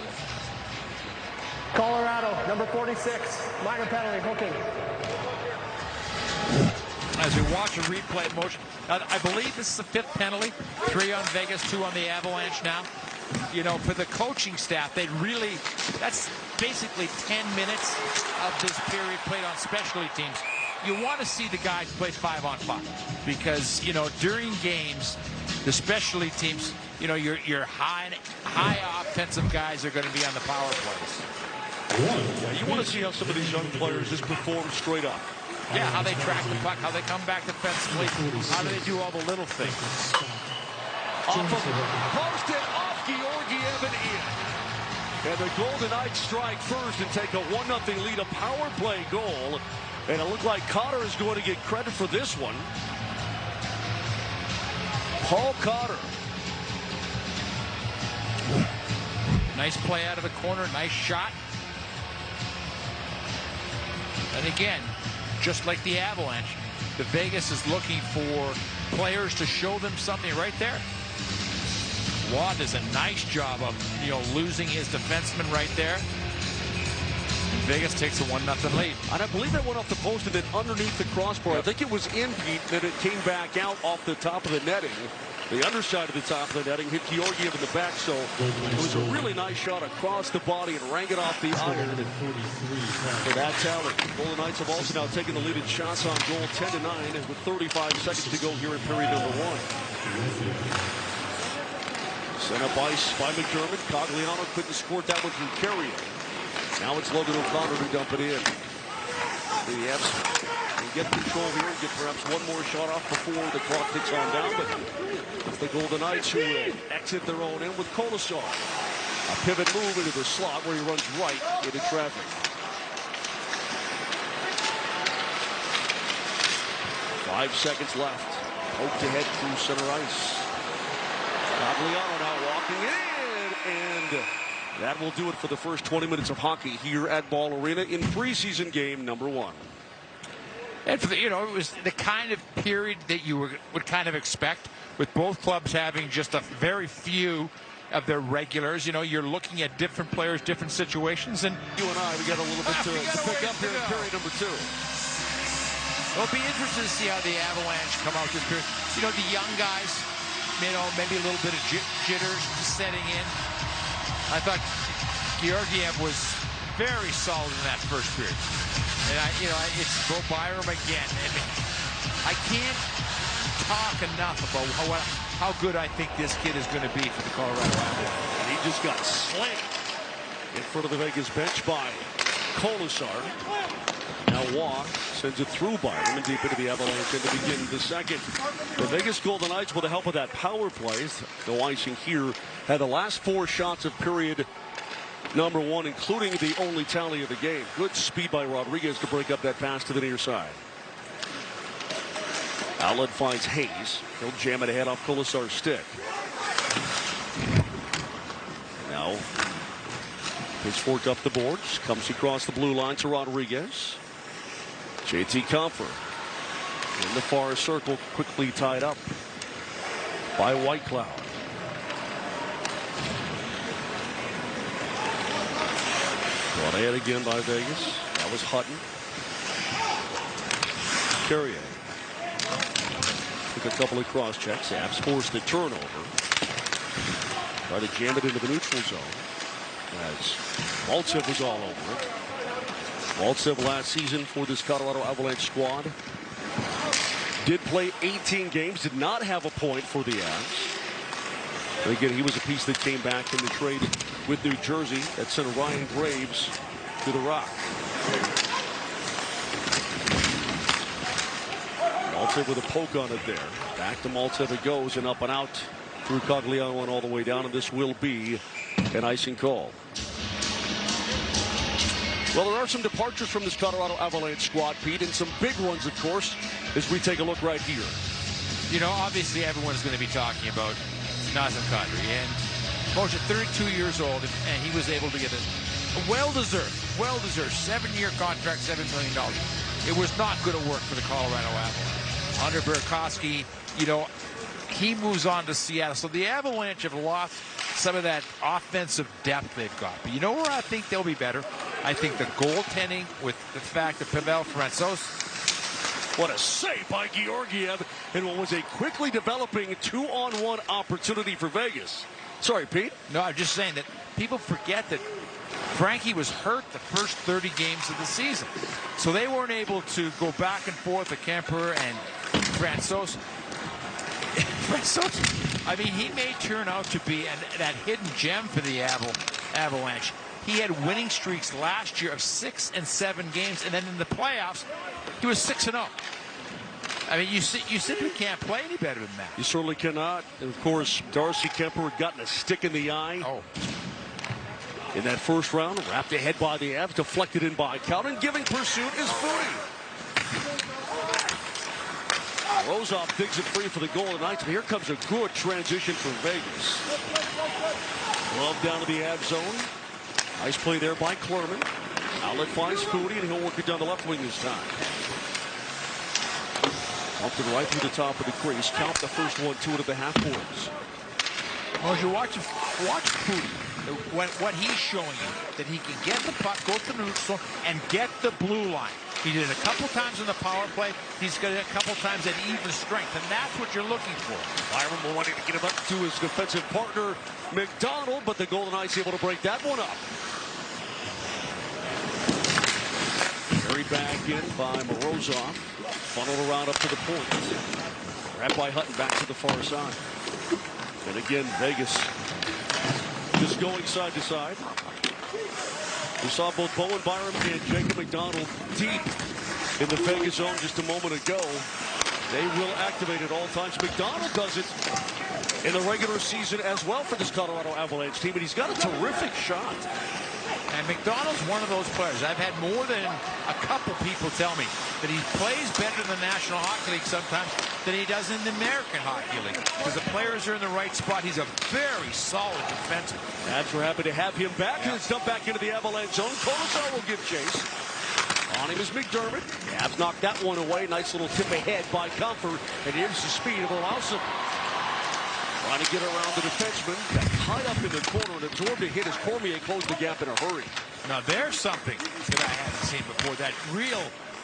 Colorado, number 46, minor penalty, hooking.
As we watch a replay motion, I believe this is the 5th penalty. 3 on Vegas, 2 on the Avalanche now. You know, for the coaching staff, that's basically 10 minutes of this period played on specialty teams. You want to see the guys play 5-on-5 because, you know, during games, the specialty teams, you know, your high offensive guys are going to be on the power plays.
Yeah, you want to see how some of these young players just perform straight up.
Yeah, how they track the puck, how they come back defensively, how do they do all the little things.
Off of post and off Georgiev and in. And the Golden Knights strike first and take a 1-0 lead, a power play goal. And it looked like Cotter is going to get credit for this one. Paul Cotter.
Nice play out of the corner, nice shot. And again, just like the Avalanche, the Vegas is looking for players to show them something right there. Watt does a nice job of, you know, losing his defenseman right there. Vegas takes a 1-0 lead.
And I believe that went off the post and then underneath the crossbar. Yep. I think it was in, Pete, that it came back out off the top of the netting. The underside of the top of the netting hit Georgiev in the back, so it was a really nice shot across the body and rang it off the iron. For that tally, Golden Knights have also now taken the lead in shots on goal 10-9 with 35 seconds to go here in period number 1. Sent up ice by McDermott. Cogliano couldn't squirt that one through Carrier. Now it's Logan O'Connor to dump it in. The Fs can get control here and get perhaps one more shot off before the clock ticks on down, but it's the Golden Knights who will exit their own end with Kolasar. A pivot move into the slot where he runs right into traffic. 5 seconds left. Poked ahead through center ice. Cogliano now walking in, and that will do it for the first 20 minutes of hockey here at Ball Arena in preseason game number 1.
And for the, you know, it was the kind of period that you would kind of expect, with both clubs having just a very few of their regulars. You know, you're looking at different players, different situations, and
you and I, we got a little bit to pick up here in period number 2.
It'll be interesting to see how the Avalanche come out this period. You know, the young guys, you know, maybe a little bit of jitters setting in. I thought Georgiev was very solid in that first period. And, it's go Byram again. I mean, I can't talk enough about how good I think this kid is going to be for the Colorado Avalanche.
And he just got slammed in front of the Vegas bench by Kolasar. Now Waugh sends it through Byram and deep into the Avalanche and to begin the second. The Vegas Golden Knights, with the help of that power play, no icing here, had the last 4 shots of period number 1, including the only tally of the game. Good speed by Rodriguez to break up that pass to the near side. Outlet finds Hayes. He'll jam it ahead off Kolasar's stick. Now, pitchfork up the boards. Comes across the blue line to Rodriguez. JT Compher in the far circle, quickly tied up by Whitecloud. Brought ahead again by Vegas. That was Hutton. Carrier took a couple of cross checks. Avs forced the turnover. Try to jam it into the neutral zone as Maltsev was all over it. Maltsev last season for this Colorado Avalanche squad did play 18 games, did not have a point for the Avs. But again, he was a piece that came back in the trade with New Jersey that sent Ryan Graves to the Rock. Maltsev with a poke on it there. Back to Maltsev it goes, and up and out through Cogliano and all the way down, and this will be an icing call. Well, there are some departures from this Colorado Avalanche squad, Pete, and some big ones, of course, as we take a look right here.
You know, obviously everyone's going to be talking about Nazem Kadri, and Moshe, 32 years old, and he was able to get a well-deserved 7-year contract, $7 million. It was not going to work for the Colorado Avalanche. Under Burakovsky, you know, he moves on to Seattle. So the Avalanche have lost some of that offensive depth they've got. But you know where I think they'll be better? I think the goaltending, with the fact that Pavel Francouz
What a save by Georgiev in what was a quickly developing 2-on-1 opportunity for Vegas. Sorry, Pete.
No, I'm just saying that people forget that Frankie was hurt the first 30 games of the season. So they weren't able to go back and forth with Kemper and Francouz. I mean, he may turn out to be that hidden gem for the Avalanche. He had winning streaks last year of 6 and 7 games, and then in the playoffs, he was 6-0. I mean, you simply can't play any better than that.
You certainly cannot. And of course, Darcy Kemper had gotten a stick in the eye. In that first round, wrapped ahead by the Avs, deflected in by Calvin. Giving pursuit is Foudy. Rozov digs it free for the goal of the Knights, and here comes a good transition from Vegas. Glove down to the Avs zone. Nice play there by Klerman. Outlet finds Foudy, and he'll work it down the left wing this time. Bumped it right through the top of the crease. Count the first one, 2.5 points.
Well, as you watch Foudy, what he's showing you, that he can get the puck, go to the neutral, and get the blue line. He did it a couple times in the power play. He's got it a couple times at even strength, and that's what you're looking for.
Byram wanting to get him up to his defensive partner, McDonald, but the Golden Knights able to break that one up. Carried back in by Morozov. Funneled around up to the point. Grabbed by Hutton back to the far side. And again, Vegas just going side to side. We saw both Bowen Byram and Jacob McDonald deep in the Vegas zone just a moment ago. They will activate at all times. McDonald does it in the regular season as well for this Colorado Avalanche team, and he's got a terrific shot.
And McDonald's one of those players. I've had more than a couple people tell me that he plays better in the National Hockey League sometimes than he does in the American Hockey League. Because the players are in the right spot. He's a very solid defenseman.
Abs are happy to have him back. And it's dumped back into the Avalanche zone. Colasar will give chase. On him is McDermott. Abs knocked that one away. Nice little tip ahead by Comfort. And here's the speed of Olausen. Trying to get around the defenseman. Got tied up in the corner and absorbed a hit as Cormier closed the gap in a hurry.
Now there's something that I haven't seen before. That real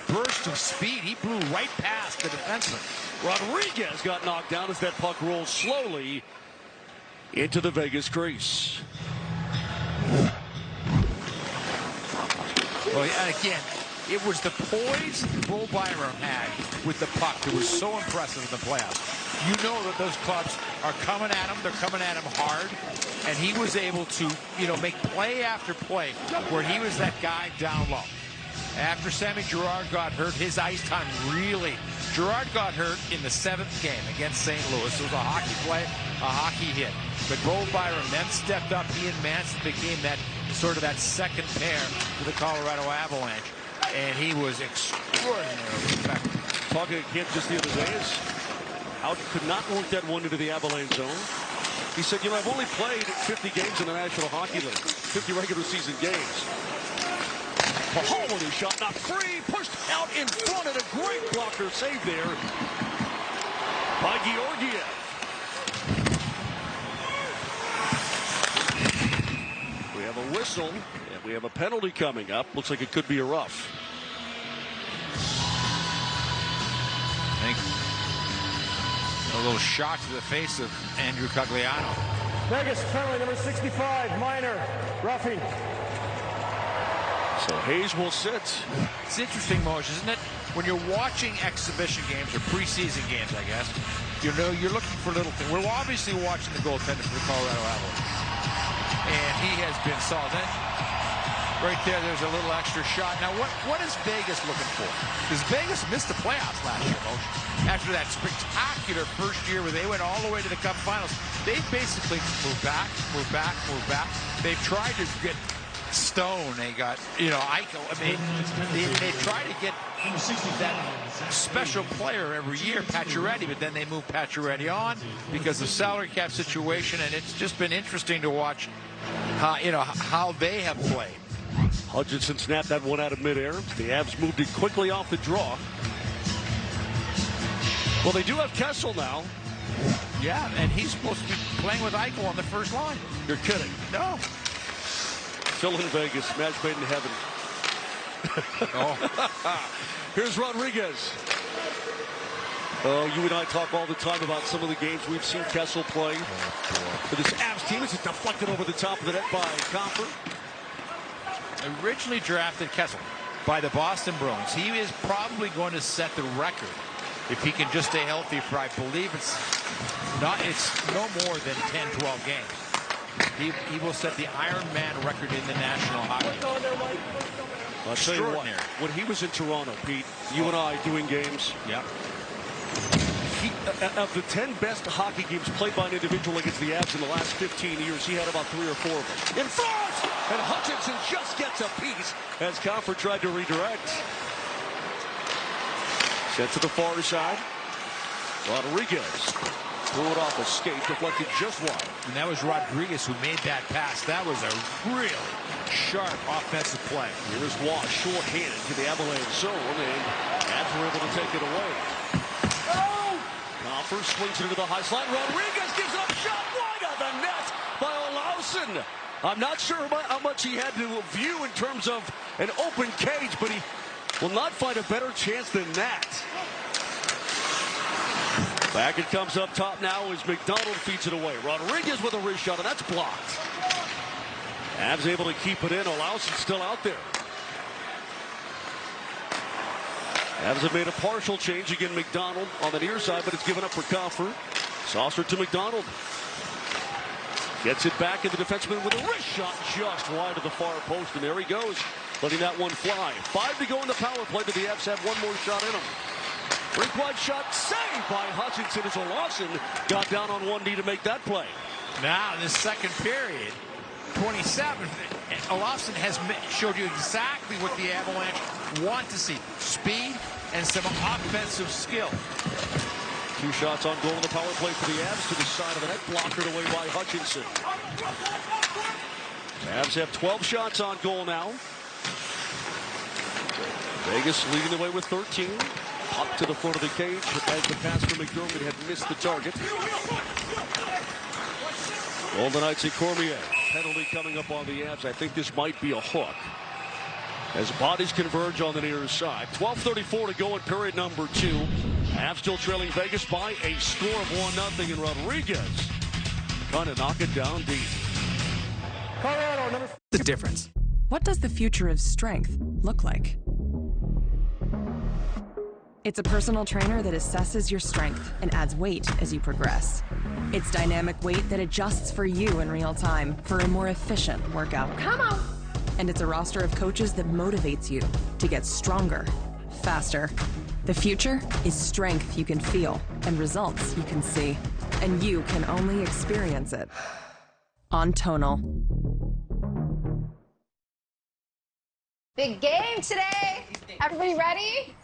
burst of speed. He blew right past the defenseman.
Rodriguez got knocked down as that puck rolls slowly into the Vegas crease.
Well, and again, it was the poise Bo Byram had with the puck that was so impressive in the playoffs. You know that those clubs are coming at him. They're coming at him hard. And he was able to, make play after play where he was that guy down low. After Sammy Girard got hurt, his ice time really... Girard got hurt in the 7th game against St. Louis. It was a hockey play, a hockey hit. But Bo Byram then stepped up. He and Manson became that sort of that second pair for the Colorado Avalanche. And he was extraordinarily effective.
Talking again just the other day is how could not work that one into the Avalanche zone. He said, I've only played 50 games in the National Hockey League, 50 regular season games. Mahal with his shot, not free, pushed out in front, and a great blocker save there by Georgiev. We have a whistle, and we have a penalty coming up. Looks like it could be a rough.
I think a little shot to the face of Andrew Cogliano.
Vegas, penalty number 65, minor, roughing.
So Hayes will sit.
It's interesting, Moshe, isn't it? When you're watching exhibition games or preseason games, I guess, you're looking for little things. We're obviously watching the goaltender for the Colorado Avalanche. And he has been solid. Then, right there's a little extra shot. Now, what is Vegas looking for? Because Vegas missed the playoffs last year, Moshe. After that spectacular first year where they went all the way to the Cup Finals, they've basically moved back. They've tried to get Stone, they got, Eichel. I mean, they try to get that special player every year, Pacioretty, but then they move Pacioretty on because of salary cap situation, and it's just been interesting to watch how they have played.
Hutchinson snapped that one out of midair. The Avs moved it quickly off the draw. Well, they do have Kessel now.
Yeah, and he's supposed to be playing with Eichel on the first line.
You're kidding.
No.
Still in Vegas, match made in heaven. Here's Rodriguez. Oh, you and I talk all the time about some of the games we've seen Kessel play. For this Avs team, it's deflected over the top of the net by Compher.
Originally drafted Kessel by the Boston Bruins. He is probably going to set the record if he can just stay healthy for, I believe it's no more than 10, 12 games. He will set the Iron Man record in the National Hockey League.
I'll tell you what, when he was in Toronto, Pete, you and I doing games.
Yeah.
Of the 10 best hockey games played by an individual against the Avs in the last 15 years, he had about 3 or 4 of them. In front! And Hutchinson just gets a piece as Compher tried to redirect. Set to the far side. Rodriguez threw it off a skate, deflected just wide.
And that was Rodriguez who made that pass. That was a really sharp offensive play.
Here's Watt, short-handed to the Avalanche zone, and Avs were able to take it away. Compher swings it into the high slot. Rodriguez gives up a shot wide on the net by Olausson. I'm not sure how much he had to view in terms of an open cage, but he will not find a better chance than that. Back it comes up top now as McDonald feeds it away. Rodriguez with a wrist shot, and that's blocked. Avs able to keep it in. Olausson still out there. Avs have made a partial change again. McDonald on the near side, but it's given up for Compher. Saucer to McDonald. Gets it back, and the defenseman with a wrist shot just wide of the far post, and there he goes, letting that one fly. 5 to go in the power play, but the Avs have one more shot in them. Rink wide shot saved by Hutchinson as Olausson got down on one knee to make that play.
Now in the second period, 27, Olausson has showed you exactly what the Avalanche want to see. Speed and some offensive skill.
2 shots on goal in the power play for the Avs to the side of the net, blockered away by Hutchinson. Avs have 12 shots on goal now. Vegas leading the way with 13. Up to the front of the cage as the pass from McDermott had missed the target. Golden Knights and Cormier. Penalty coming up on the Avs. I think this might be a hook as bodies converge on the near side. 12:34 to go in period number 2. Avs still trailing Vegas by a score of 1-0, and Rodriguez trying to knock it down deep.
The difference. What does the future of strength look like? It's a personal trainer that assesses your strength and adds weight as you progress. It's dynamic weight that adjusts for you in real time for a more efficient workout. Come on! And it's a roster of coaches that motivates you to get stronger, faster. The future is strength you can feel and results you can see. And you can only experience it on Tonal.
Big game today. Everybody ready?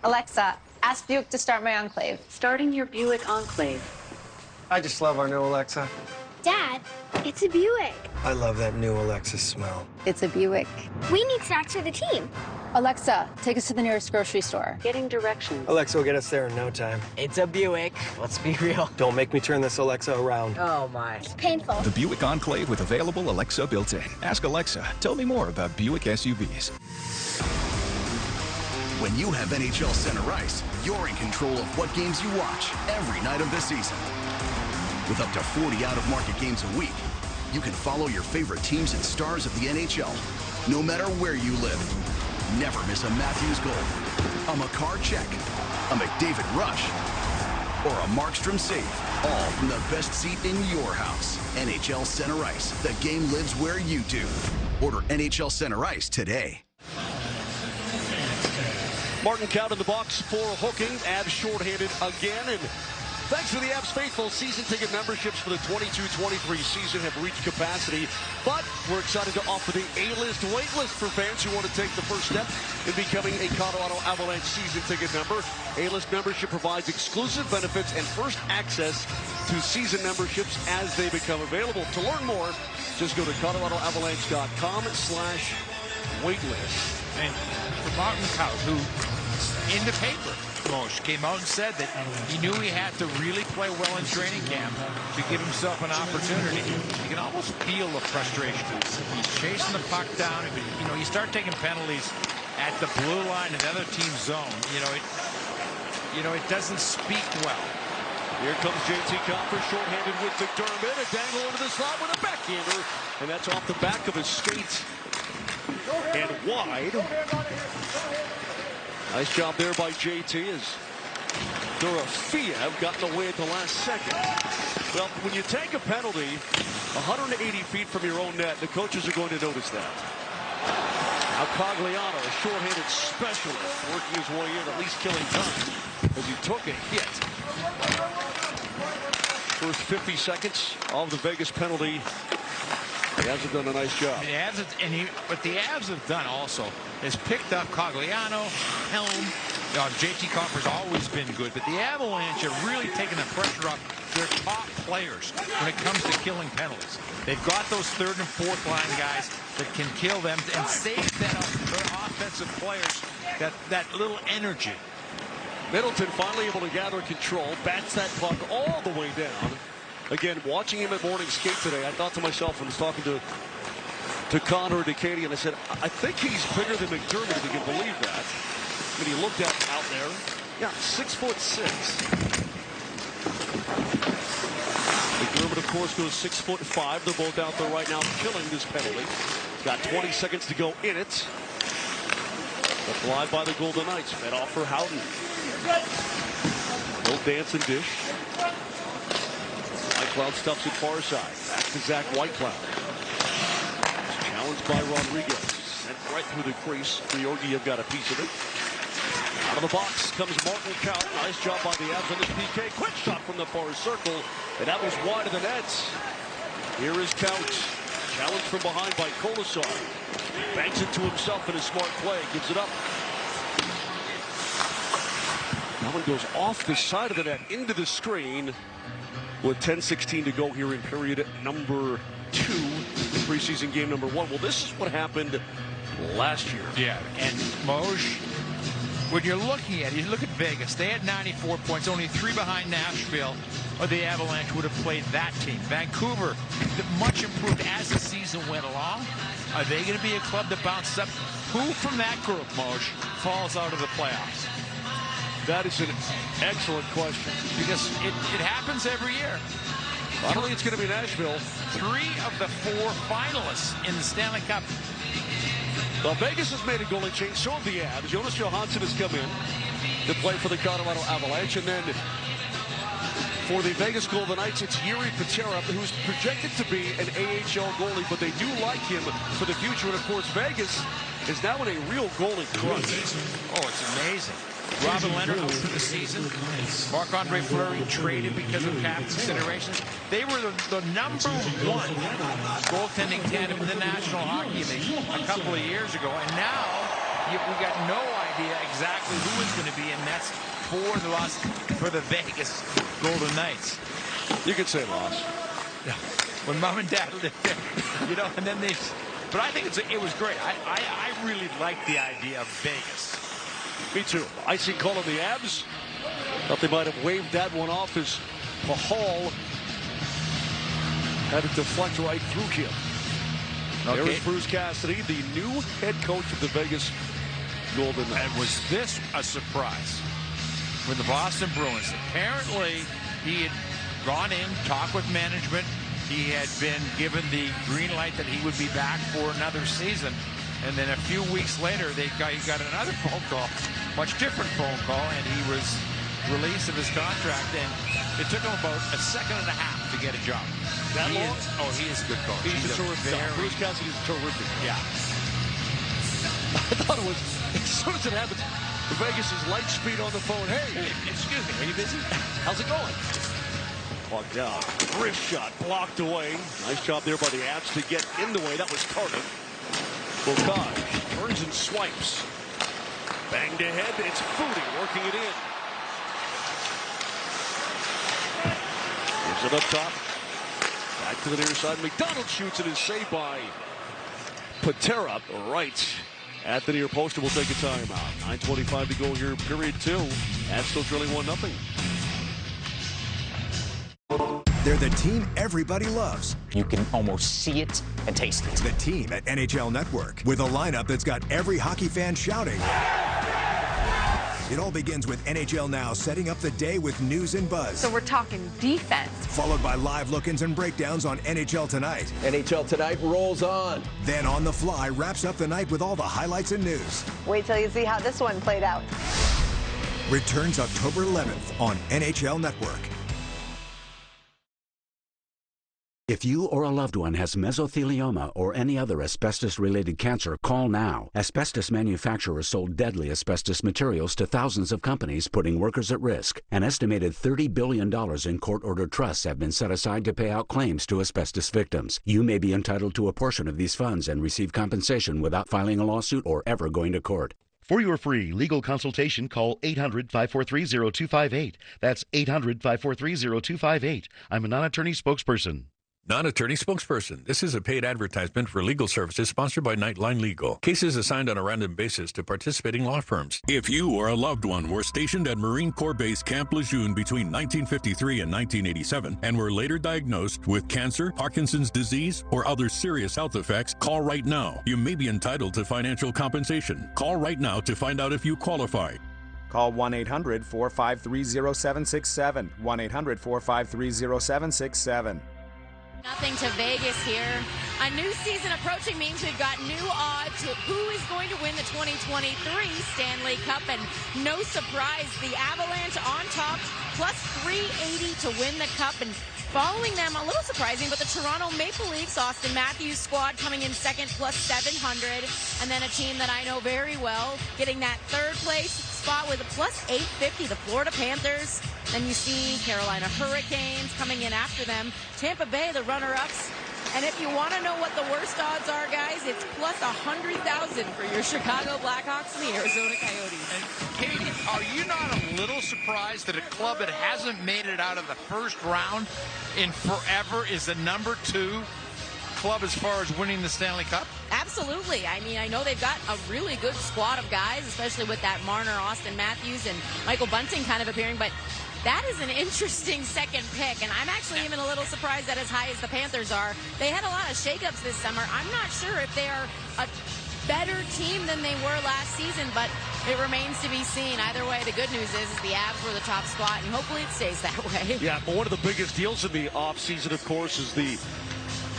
Alexa, ask Buick to start my Enclave.
Starting your Buick Enclave.
I just love our new Alexa.
Dad, it's a Buick.
I love that new Alexa smell.
It's a Buick.
We need snacks for the team.
Alexa, take us to the nearest grocery store.
Getting directions.
Alexa will get us there in no time.
It's a Buick. Let's be real.
Don't make me turn this Alexa around.
Oh, my.
It's painful.
The Buick Enclave with available Alexa built-in. Ask Alexa, tell me more about Buick SUVs.
When you have NHL Center Ice, you're in control of what games you watch every night of the season. With up to 40 out-of-market games a week, you can follow your favorite teams and stars of the NHL, no matter where you live. Never miss a Matthews goal, a Makar check, a McDavid rush, or a Markstrom save, all from the best seat in your house. NHL Center Ice, the game lives where you do. Order NHL Center Ice today.
Martin Count in the box for hooking. Avs shorthanded again. And thanks to the Avs faithful, season ticket memberships for the 22-23 season have reached capacity. But we're excited to offer the A-list waitlist for fans who want to take the first step in becoming a Colorado Avalanche season ticket member. A-list membership provides exclusive benefits and first access to season memberships as they become available. To learn more, just go to coloradoavalanche.com/waitlist.
And for Martin Kaut, who in the paper, Moshe, came out and said that he knew he had to really play well in training camp to give himself an opportunity. You can almost feel the frustration. He's chasing the puck down. You know, you start taking penalties
at the blue line in the other team's zone, it doesn't speak well.
Here comes JT Copper, shorthanded with McDermott. A dangle into the slot with a backhander, and that's off the back of his skate and wide. Nice job there by JT as Dorofeev gotten away at the last second. Well, when you take a penalty 180 feet from your own net, the coaches are going to notice that. Now Cogliano, a shorthanded specialist, working his way in, at least killing time as he took a hit. First 50 seconds of the Vegas penalty. The Avs have done a nice job.
What the Avs have done also is picked up Cogliano, Helm. JT Copper's always been good, but the Avalanche have really taken the pressure off their top players when it comes to killing penalties. They've got those third and fourth line guys that can kill them and save their offensive players that little energy.
Middleton finally able to gather control, bats that puck all the way down. Again, watching him at morning skate today, I thought to myself when I was talking to Connor and to Katie, and I said, I think he's bigger than McDermott, if you can believe that. When he looked out there, yeah, 6'6". McDermott, of course, goes 6'5". They're both out there right now killing this penalty. Got 20 seconds to go in it. Applied by the Golden Knights. Fed off for Howden. No dance and dish. Whitecloud stuffs it far side. Back to Zach Whitecloud. Challenged by Rodriguez. Sent right through the crease. Georgiev got a piece of it. Out of the box comes Martin Kaut. Nice job by the Avs on this PK. Quick shot from the far circle. And that was wide of the nets. Here is Kaut. Challenged from behind by Kolasar. Banks it to himself in a smart play. Gives it up. That one goes off the side of the net into the screen with 10:16 to go here in period number 2, preseason game number 1. Well, this is what happened last year.
Yeah, and Moj, when you're looking at it, you look at Vegas. They had 94 points, only 3 behind Nashville, or the Avalanche would have played that team. Vancouver, much improved as the season went along. Are they going to be a club that bounces up? Who from that group, Moj, falls out of the playoffs?
That is an excellent question.
Because it happens every year.
I don't think it's going to be Nashville.
3 of the 4 finalists in the Stanley Cup.
Well, Vegas has made a goalie change. So have the Avs. Jonas Johansson has come in to play for the Colorado Avalanche. And then for the Vegas Golden Knights, it's Yuri Patera, who's projected to be an AHL goalie, but they do like him for the future. And, of course, Vegas is now in a real goalie crunch.
Oh, it's amazing. Robin Leonard out for the season. Marc-Andre Fleury traded because of cap considerations. They were the number 1 goaltending tandem in the National Hockey League a couple of years ago. And now we got no idea exactly who is going to be in nets for the Vegas Golden Knights.
You could say loss.
When Mom and Dad lived there, and then they... But I think it was great. I really liked the idea of Vegas.
Me too. Icing call on the Avs. Thought they might have waved that one off as Pahal had it deflect right through him. Okay. There is Bruce Cassidy, the new head coach of the Vegas Golden Knights.
And was this a surprise for the Boston Bruins? Apparently, he had gone in, talked with management. He had been given the green light that he would be back for another season. And then a few weeks later, he got another phone call, much different phone call, and he was released of his contract. And it took him about a second and a half to get a job. He is a good coach.
He's a terrific. Bruce Cassidy's terrific.
Yeah.
I thought it was, as soon as it happened, Vegas' light speed on the phone. Hey,
excuse me, are you busy?
How's it going? Plugged down. Wrist shot blocked away. Nice job there by the Avs to get in the way. That was Carter. Bocage turns and swipes. Banged ahead. It's Foudy working it in. Gives it up top. Back to the near side. McDonald shoots it and saved by Patera right at the near post. We'll take a timeout. 9:25 to go here, period 2. Avs still trailing 1-0.
They're the team everybody loves.
You can almost see it and taste it.
The team at NHL Network, with a lineup that's got every hockey fan shouting. It all begins with NHL Now setting up the day with news and buzz.
So we're talking defense.
Followed by live look-ins and breakdowns on NHL Tonight.
NHL Tonight rolls on.
Then On the Fly wraps up the night with all the highlights and news.
Wait till you see how this one played out.
Returns October 11th on NHL Network.
If you or a loved one has mesothelioma or any other asbestos-related cancer, call now. Asbestos manufacturers sold deadly asbestos materials to thousands of companies, putting workers at risk. An estimated $30 billion in court-ordered trusts have been set aside to pay out claims to asbestos victims. You may be entitled to a portion of these funds and receive compensation without filing a lawsuit or ever going to court.
For your free legal consultation, call 800-543-0258. That's 800-543-0258. I'm a non-attorney spokesperson.
Non-attorney spokesperson. This is a paid advertisement for legal services sponsored by Nightline Legal. Cases assigned on a random basis to participating law firms. If you or a loved one were stationed at Marine Corps Base Camp Lejeune between 1953 and 1987 and were later diagnosed with cancer, Parkinson's disease, or other serious health effects, call right now. You may be entitled to financial compensation. Call right now to find out if you qualify.
Call 1-800-453-0767. 1-800-453-0767.
Nothing to Vegas here. A new season approaching means we've got new odds. Who is going to win the 2023 Stanley Cup? And no surprise, the Avalanche on top, plus 380 to win the Cup. And following them, a little surprising, but the Toronto Maple Leafs, Austin Matthews' squad coming in second, plus 700. And then a team that I know very well, getting that third place spot with a plus 850, the Florida Panthers. Then you see Carolina Hurricanes coming in after them. Tampa Bay, the runner-ups. And if you want to know what the worst odds are, guys, it's plus 100,000 for your Chicago Blackhawks and the Arizona Coyotes.
And Katie, are you not a little surprised that a club that hasn't made it out of the first round in forever is the number 2 club as far as winning the Stanley Cup?
Absolutely. I mean, I know they've got a really good squad of guys, especially with that Marner, Austin Matthews, and Michael Bunting kind of appearing, but that is an interesting second pick, and I'm actually even a little surprised that as high as the Panthers are. They had a lot of shakeups this summer. I'm not sure if they are a better team than they were last season, but it remains to be seen. Either way, the good news is the Avs were the top spot, and hopefully it stays that way.
Yeah, but one of the biggest deals in the offseason, of course, is the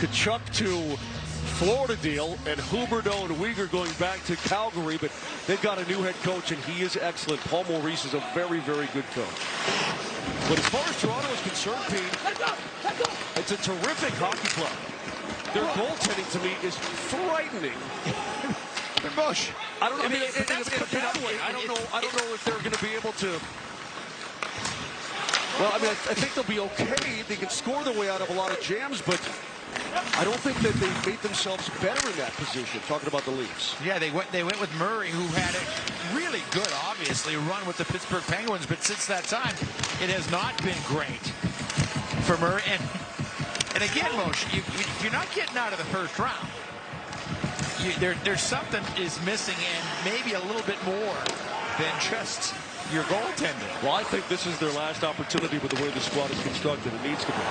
Tkachuk to Florida deal, and Huberdeau and Weegar going back to Calgary, but they've got a new head coach, and he is excellent. Paul Maurice is a very, very good coach. But as far as Toronto is concerned, Pete, it's a terrific hockey club. Their goaltending, to me, is frightening. I don't know. I mean, I don't know if they're going to be able to. Well, I mean, I think they'll be okay. They can score their way out of a lot of jams, but I don't think that they've made themselves better in that position, talking about the Leafs.
Yeah, they went with Murray, who had a really good, obviously, run with the Pittsburgh Penguins, but since that time, it has not been great for Murray. And again, Moshe, if you're not getting out of the first round, there's something is missing, and maybe a little bit more than just your goaltending.
Well, I think this is their last opportunity with the way the squad is constructed. It needs to be.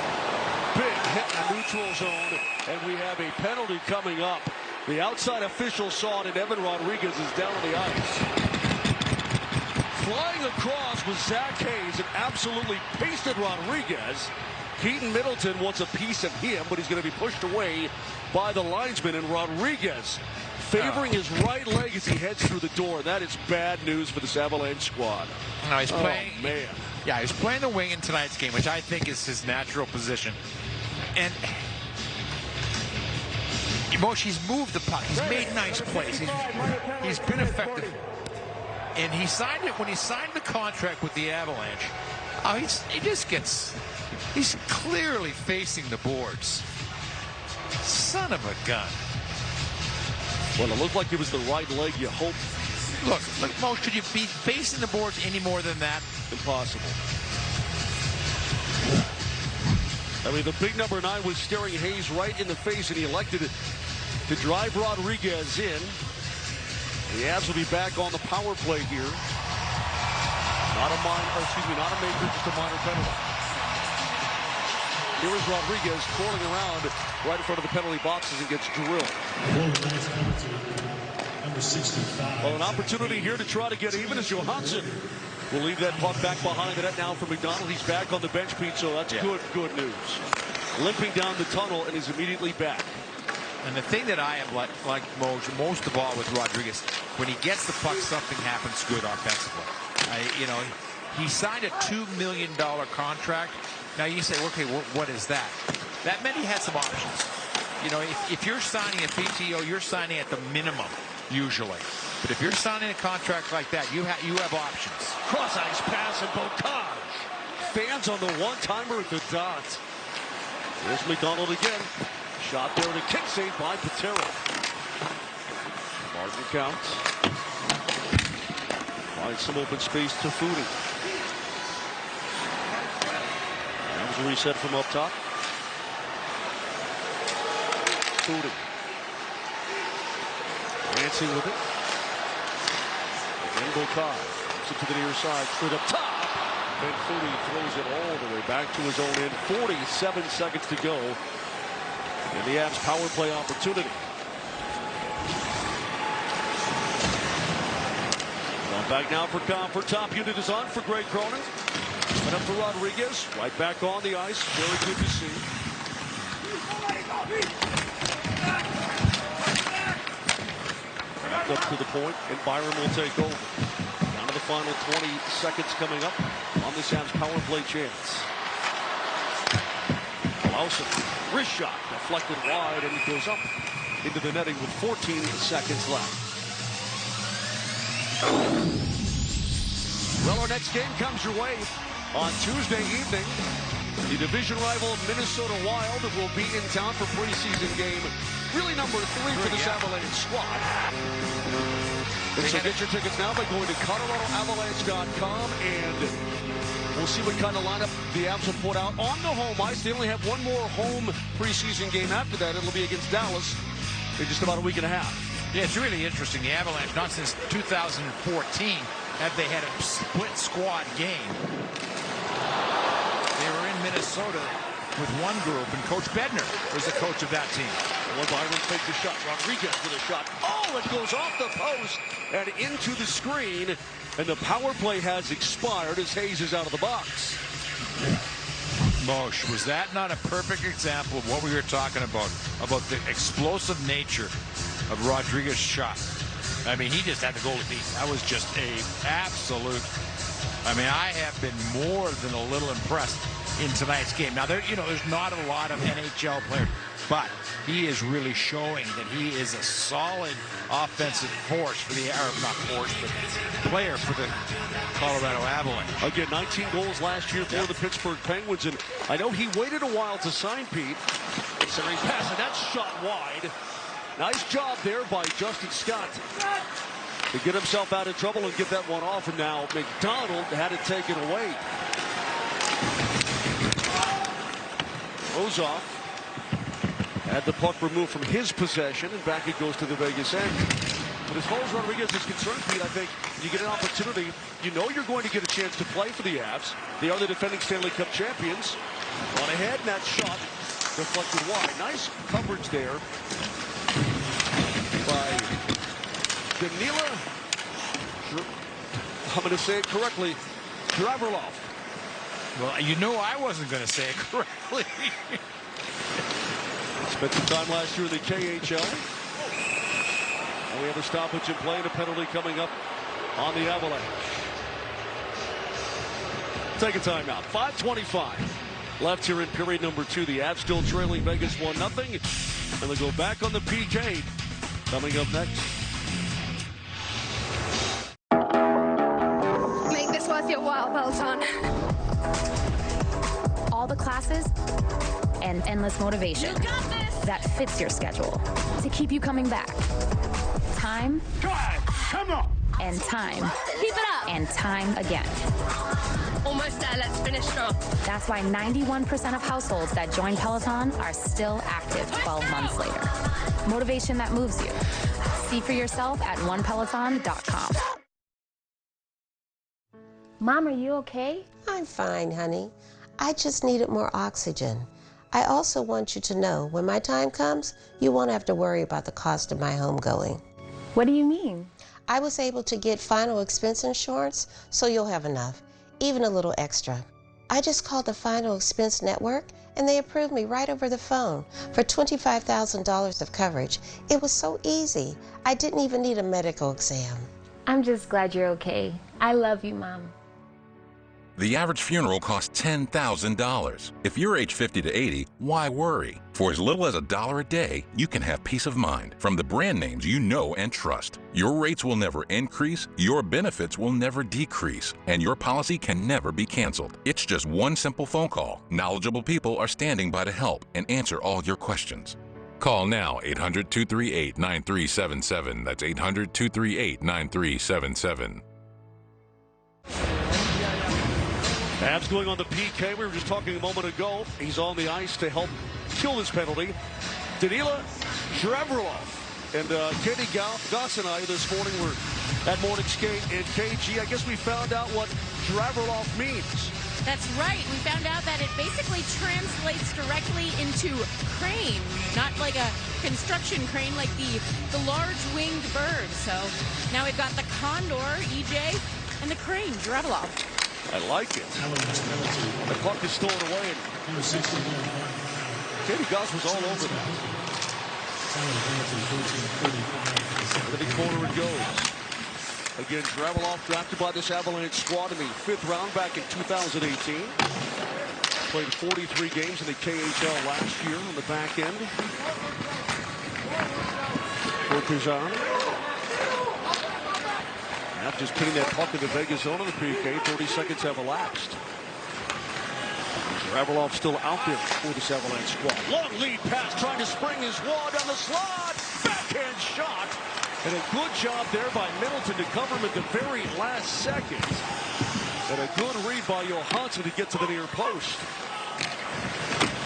Big hit in the neutral zone, and we have a penalty coming up. The outside official saw it, and Evan Rodriguez is down on the ice. Flying across was Zach Hayes and absolutely pasted Rodriguez. Keaton Middleton wants a piece of him, but he's going to be pushed away by the linesman, and Rodriguez favoring his right leg as he heads through the door. That is bad news for this Avalanche squad.
No, he's playing.
Oh, man.
Yeah, he's playing the wing in tonight's game, which I think is his natural position. And Moshe, he's moved the puck. He's made nice plays. He's been effective. And he signed it when he signed the contract with the Avalanche. Oh, he's clearly facing the boards. Son of a gun.
Well, it looked like it was the right leg, you hope.
Look, Moshe, could you be facing the boards any more than that?
Impossible. I mean, the big number 9 was staring Hayes right in the face, and he elected to drive Rodriguez in. The Avs will be back on the power play here. Not a major, just a minor penalty. Here is Rodriguez twirling around right in front of the penalty boxes and gets drilled.
Number 65.
Well, an opportunity here to try to get even as Johansson will leave that puck back behind the net now for McDonald. He's back on the bench, Pete, so that's good news. Limping down the tunnel and is immediately back.
And the thing that I have liked most of all with Rodriguez, when he gets the puck, something happens good offensively. He signed a $2 million contract. Now you say, okay, what is that? That meant he had some options. If you're signing a PTO, you're signing at the minimum usually. But if you're signing a contract like that, you have options.
Cross-ice pass and Bocage. Fans on the one-timer at the dot. Here's McDonald again. Shot there and a kick save by Patero. Martin counts. Finds some open space to Foodie. That was a reset from up top. Foodie. Dancing with it. Again, Bocage. Puts it to the near side. Straight up top. And Foodie throws it all the way back to his own end. 47 seconds to go. And the Avs power play opportunity. Well, back now for top unit is on for Greg Cronin. And up for Rodriguez. Right back on the ice. Very good to see. Back up to the point, and Byron will take over. Down to the final 20 seconds coming up on this Avs power play chance. Lawson, wrist shot, deflected wide, and it goes up into the netting with 14 seconds left. Well, our next game comes your way on Tuesday evening. The division rival Minnesota Wild will be in town for preseason game, really number 3 for this Avalanche squad. And so get your tickets now by going to ColoradoAvalanche.com, and we'll see what kind of lineup the Avs will put out on the home ice. They only have one more home preseason game after that. It'll be against Dallas in just about a week and a half.
Yeah, it's really interesting. The Avalanche, not since 2014 have they had a split squad game. They were in Minnesota with one group, and Coach Bednar was the coach of that team.
Well, Byron takes a shot. Rodriguez with a shot. Oh, it goes off the post and into the screen. And the power play has expired as Hayes is out of the box.
Moshe, was that not a perfect example of what we were talking about the explosive nature of Rodriguez's shot? I mean, he just had the goalie beat. That was just a absolute. I mean, I have been more than a little impressed in tonight's game. Now, there's not a lot of NHL players, but he is really showing that he is a solid offensive force for the not force, but player for the Colorado Avalanche.
Again, 19 goals last year for the Pittsburgh Penguins, and I know he waited a while to sign Pete. So he's passing that shot wide. Nice job there by Justin Scott to get himself out of trouble and get that one off, and now McDonald had it taken away. Rozov had the puck removed from his possession, and back it goes to the Vegas end. But as far as Rodriguez is concerned, Pete, I think you get an opportunity. You know you're going to get a chance to play for the Avs. They are the defending Stanley Cup champions. On ahead, and that shot deflected wide. Nice coverage there by Danila. I'm going to say it correctly. Draverlov.
Well, you know I wasn't going to say it correctly.
Spent some time last year in the KHL. And we have a stoppage in play and a penalty coming up on the Avalanche. Take a timeout. 5:25 left here in period number 2. The Avs still trailing Vegas 1-0. And they'll go back on the PK coming up next.
Make this worth your while, Peloton.
All the classes and endless motivation that fits your schedule to keep you coming back. Time.
Drive. Come on.
And time.
Keep it up.
And time again.
Almost there. Let's finish strong.
That's why 91% of households that join Peloton are still active 12 months later. Motivation that moves you. See for yourself at onepeloton.com.
Mom, are you okay?
I'm fine, honey. I just needed more oxygen.
I also want you to know when my time comes, you won't have to worry about the cost of my homegoing.
What do you mean?
I was able to get final expense insurance, so you'll have enough, even a little extra. I just called the Final Expense Network, and they approved me right over the phone for $25,000 of coverage. It was so easy. I didn't even need a medical exam.
I'm just glad you're okay. I love you, Mom.
The average funeral costs $10,000. If you're age 50 to 80, why worry? For as little as $1 a day, you can have peace of mind from the brand names you know and trust. Your rates will never increase, your benefits will never decrease, and your policy can never be canceled. It's just one simple phone call. Knowledgeable people are standing by to help and answer all your questions. Call now, 800-238-9377. That's 800-238-9377.
Avs going on the PK. We were just talking a moment ago. He's on the ice to help kill this penalty. Danila Zhravrilov and Katie Goss and I this morning were at Morning Skate and KG. I guess we found out what Zhravrilov means.
That's right. We found out that it basically translates directly into crane, not like a construction crane, like the large winged bird. So now we've got the condor, EJ, and the crane, Zhravrilov.
I like it. The puck is stolen away. Katie Goss was all over that. To the corner it goes. Again, Zhravrilov drafted by this Avalanche squad in the 5th round back in 2018. Played 43 games in the KHL last year on the back end. For Preseason. Now just putting that puck in the Vegas zone on the PK. 30 seconds have elapsed. Zhravrilov still out there for this Avalanche squad. Long lead pass, trying to spring his wall down the slot. Backhand shot. And a good job there by Middleton to cover him at the very last second. And a good read by Johansson to get to the near post.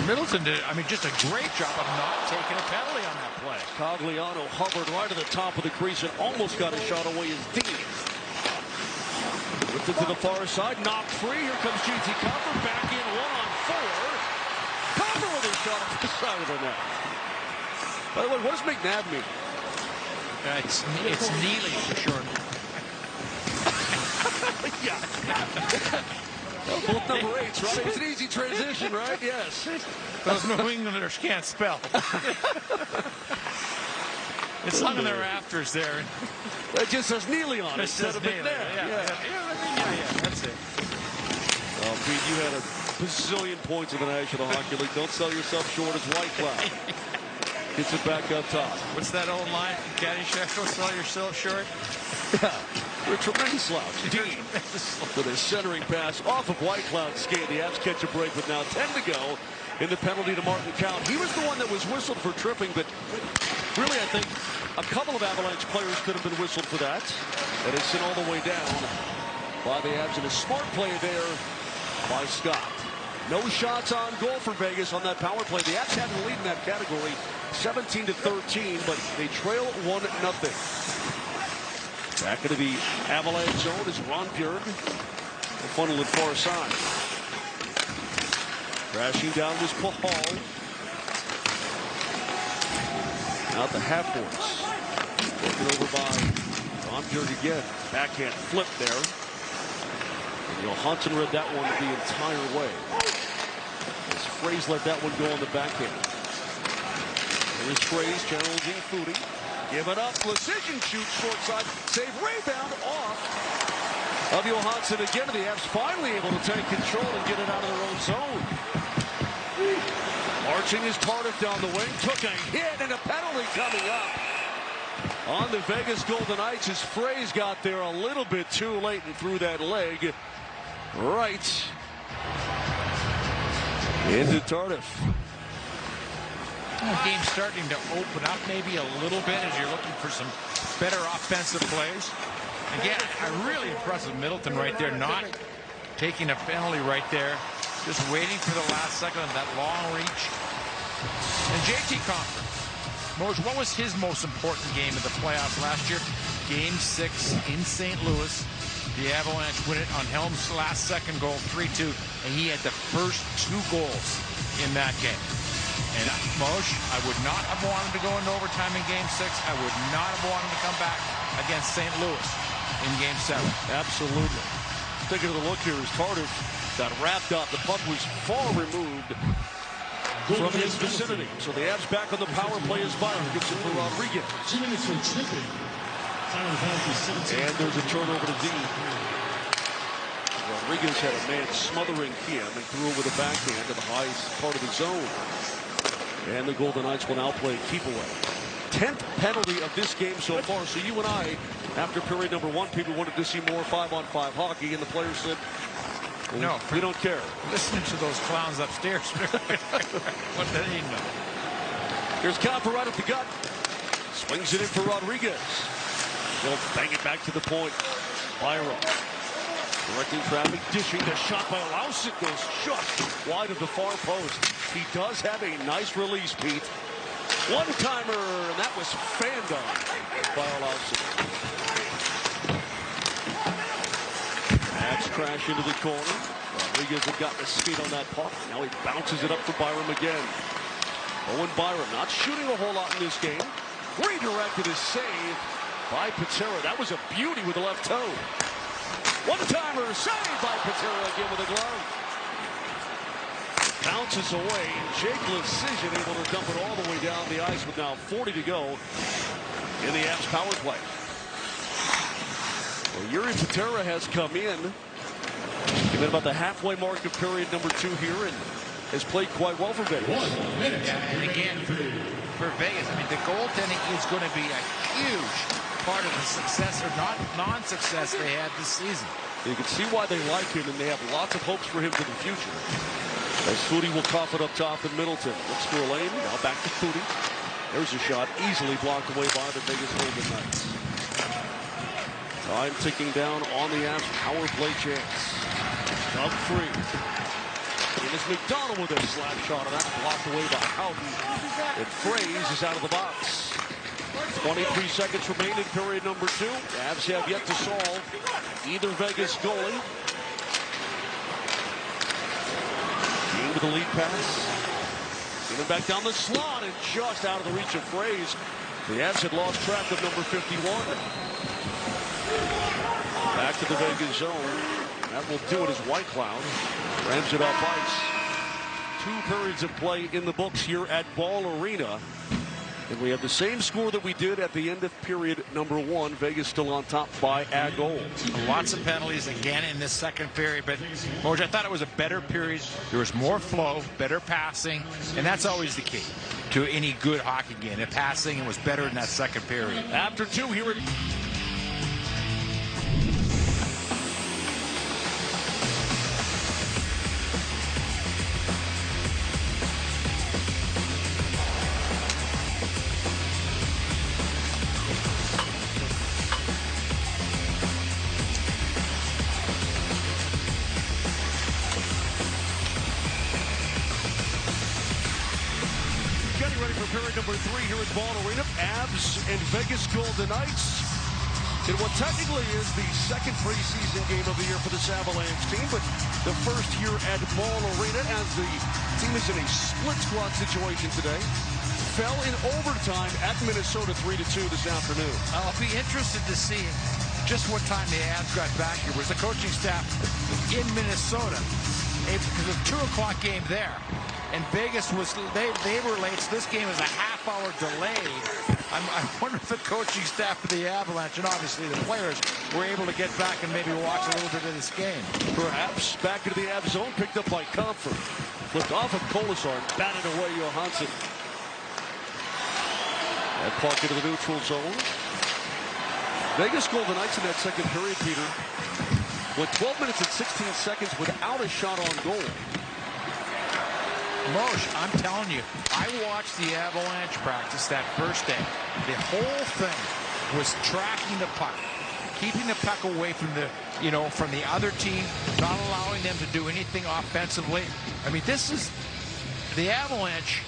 Middleton did, just a great job of not taking a penalty on that play.
Cogliano hovered right at the top of the crease and almost got a shot away as deep. Lifted to the far side, knocked free. Here comes G.T. Copper back in 1-on-4. Copper with a shot off the side of the net. By the way, what does McNabb mean?
It's kneeling for sure.
Yeah. Well, both number 8s, right? It was an easy transition, right? Yes.
Those New Englanders can't spell. It's hung in their rafters there.
It just says Neely on it instead of McNabb.
Yeah, that's it.
Oh, Pete, you had a bazillion points in the National Hockey League. Don't sell yourself short as White Cloud. Gets it back up top.
What's that old line? Caddyshack, don't sell yourself short?
Yeah. They're a tremendous slouch. Dean with a centering pass off of White Cloud's skate. The Avs catch a break with now 10 to go in the penalty to Martin Count. He was the one that was whistled for tripping, but really I think a couple of Avalanche players could have been whistled for that. And it's sent all the way down by the Avs. And a smart play there by Scott. No shots on goal for Vegas on that power play. The Avs have the lead in that category, 17-13, but they trail 1-0. Back into the Avalanche zone is Ron Bjork. The funnel at far side. Crashing down was Pahal. Out the half boards. Taken over by Ron Bjork again. Backhand flip there. And Johansson read that one the entire way. As Fraze let that one go on the backhand. There's Fraze challenging Foudy. Give it up. Precision shoots short side. Save rebound off of Johansson again. The Avs finally able to take control and get it out of their own zone. Marching is Tardif down the wing. Took a hit and a penalty coming up on the Vegas Golden Knights as Fraze got there a little bit too late and threw that leg right into Tardif.
Game's starting to open up maybe a little bit as you're looking for some better offensive plays. Again, I'm really impressed with Middleton right there, not taking a penalty right there, just waiting for the last second of that long reach. And J.T. Compher, Moj, what was his most important game of the playoffs last year? Game 6 in St. Louis. The Avalanche win it on Helm's last second goal, 3-2, and he had the first 2 goals
in that game. And Moshe, I would not have wanted to go into overtime in Game 6. I would not have wanted to come back against St. Louis in Game 7.
Absolutely. Taking a look here as Tardif got wrapped up. The puck was far removed from his vicinity. So the Avs back on the power play as Byron gets it for Rodriguez.
2 minutes for tripping.
And there's a turnover to D. Rodriguez had a man smothering him and threw it with a backhand to the highest part of the zone. And the Golden Knights will now play keep away. 10th penalty of this game so far. So you and I, after period number 1, people wanted to see more 5-on-5 hockey, and the players said,
no,
we don't care.
Listening to those clowns upstairs. What do they know?
Here's Kappa right at the gut. Swings it in for Rodriguez. They'll bang it back to the point. Byron. Directing traffic, dishing the shot by Lausen goes just wide of the far post. He does have a nice release, Pete. One-timer, and that was fanned on by Lausen. Avs crash into the corner. Rodriguez had gotten a skate on that puck. Now he bounces it up for Byram again. Owen Byram not shooting a whole lot in this game. Redirected his save by Patera. That was a beauty with the left toe. One-timer saved by Patera again with a glove. Bounces away. Jake Lecision able to dump it all the way down the ice with now 40 to go in the Avs power play. Well, Yuri Patera has come in. He's been about the halfway mark of period number 2 here and has played quite well for Vegas.
Yeah, and again, for Vegas, I mean, the goaltending is going to be a huge part of the success or non-success they had this season.
You can see why they like him, and they have lots of hopes for him for the future. As Foudy will cough it up top in Middleton. Looks for a lane. Now back to Foudy. There's a shot easily blocked away by the Vegas Golden Knights. Time ticking down on the Avs power play chance. Dug free. It is McDonald with a slap shot, and that's blocked away by Houghton. And Fraze is out of the box. 23 seconds remain in period number 2. The Avs have yet to solve either Vegas goalie. Dean with the lead pass. Getting back down the slot and just out of the reach of Fraze. The Avs had lost track of number 51. Back to the Vegas zone. That will do it as White Cloud rams it off ice. 2 periods of play in the books here at Ball Arena. And we have the same score that we did at the end of period number 1. Vegas still on top by a goal.
Lots of penalties again in this second period. But, Moj, I thought it was a better period. There was more flow, better passing. And that's always the key to any good hockey game. The passing was better in that second period.
After 2 here at... Period number 3 here at Ball Arena. Avs and Vegas Golden Knights in what technically is the second preseason game of the year for this Avalanche team, but the first here at Ball Arena as the team is in a split squad situation today. Fell in overtime at Minnesota 3-2 this afternoon.
I'll be interested to see just what time the Avs got back here. Was the coaching staff in Minnesota? Because of 2 o'clock game there. And Vegas was, they were late, so this game is a half-hour delayed. I wonder if the coaching staff of the Avalanche, and obviously the players, were able to get back and maybe watch a little bit of this game.
Perhaps back into the Avs zone, picked up by Comfort. Flipped off of Kolasar, batted away Johansson. And puck into the neutral zone. Vegas Golden Knights in that second period, Peter, went 12 minutes and 16 seconds without a shot on goal.
Moshe, I'm telling you, I watched the Avalanche practice that first day. The whole thing was tracking the puck, keeping the puck away from the, from the other team, not allowing them to do anything offensively. I mean, this is the Avalanche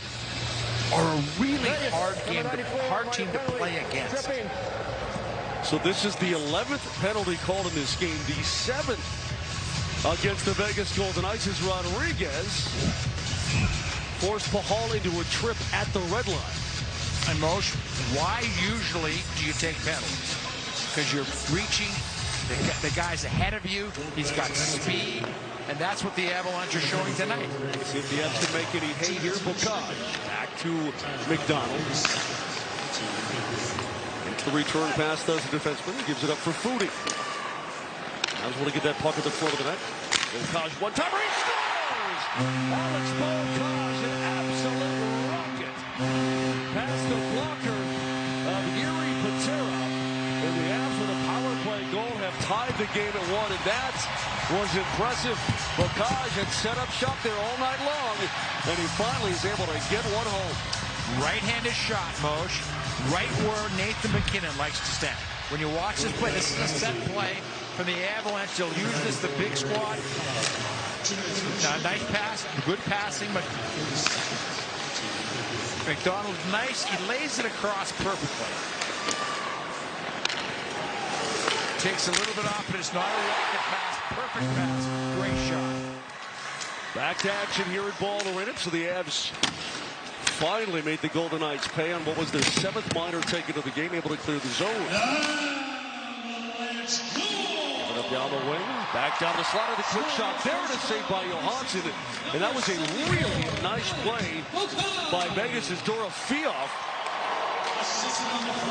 are a really hard team to play against.
So this is the 11th penalty called in this game, the 7th against the Vegas Golden Knights is Rodriguez. forced Pahal into a trip at the red line.
And Moshe, why usually do you take penalties? Because you're reaching, the guy's ahead of you, he's got speed, and that's what the Avalanche are showing tonight.
See if the Avs can make any hay here. Bocage back to McDonald. The return pass does the defenseman. He gives it up for Foodie. Avs want to get that puck at the front of the net. Bocage one-timer, he scores! Alex Bocage, an absolute rocket. Past the blocker of Yuri Patera. And the Avs with a power play goal have tied the game at 1, and that was impressive. Bocage had set up shop there all night long, and he finally is able to get one home.
Right-handed shot, Moshe. Right where Nathan McKinnon likes to stand. When you watch this play, this is a set play for the Avalanche. They'll use this, the big squad. Nice pass, good passing, but McDonald's nice. He lays it across perfectly. Takes a little bit off, but it's not a rocket pass. Perfect pass. Great shot.
Back to action here at Ball Arena. So the Avs finally made the Golden Knights pay on what was their 7th minor taken to the game, able to clear the zone. And up down the wing, back down the slot of the quick shot. There it is, saved by Johansson. And that was a really nice play by Vegas' Dorofeev.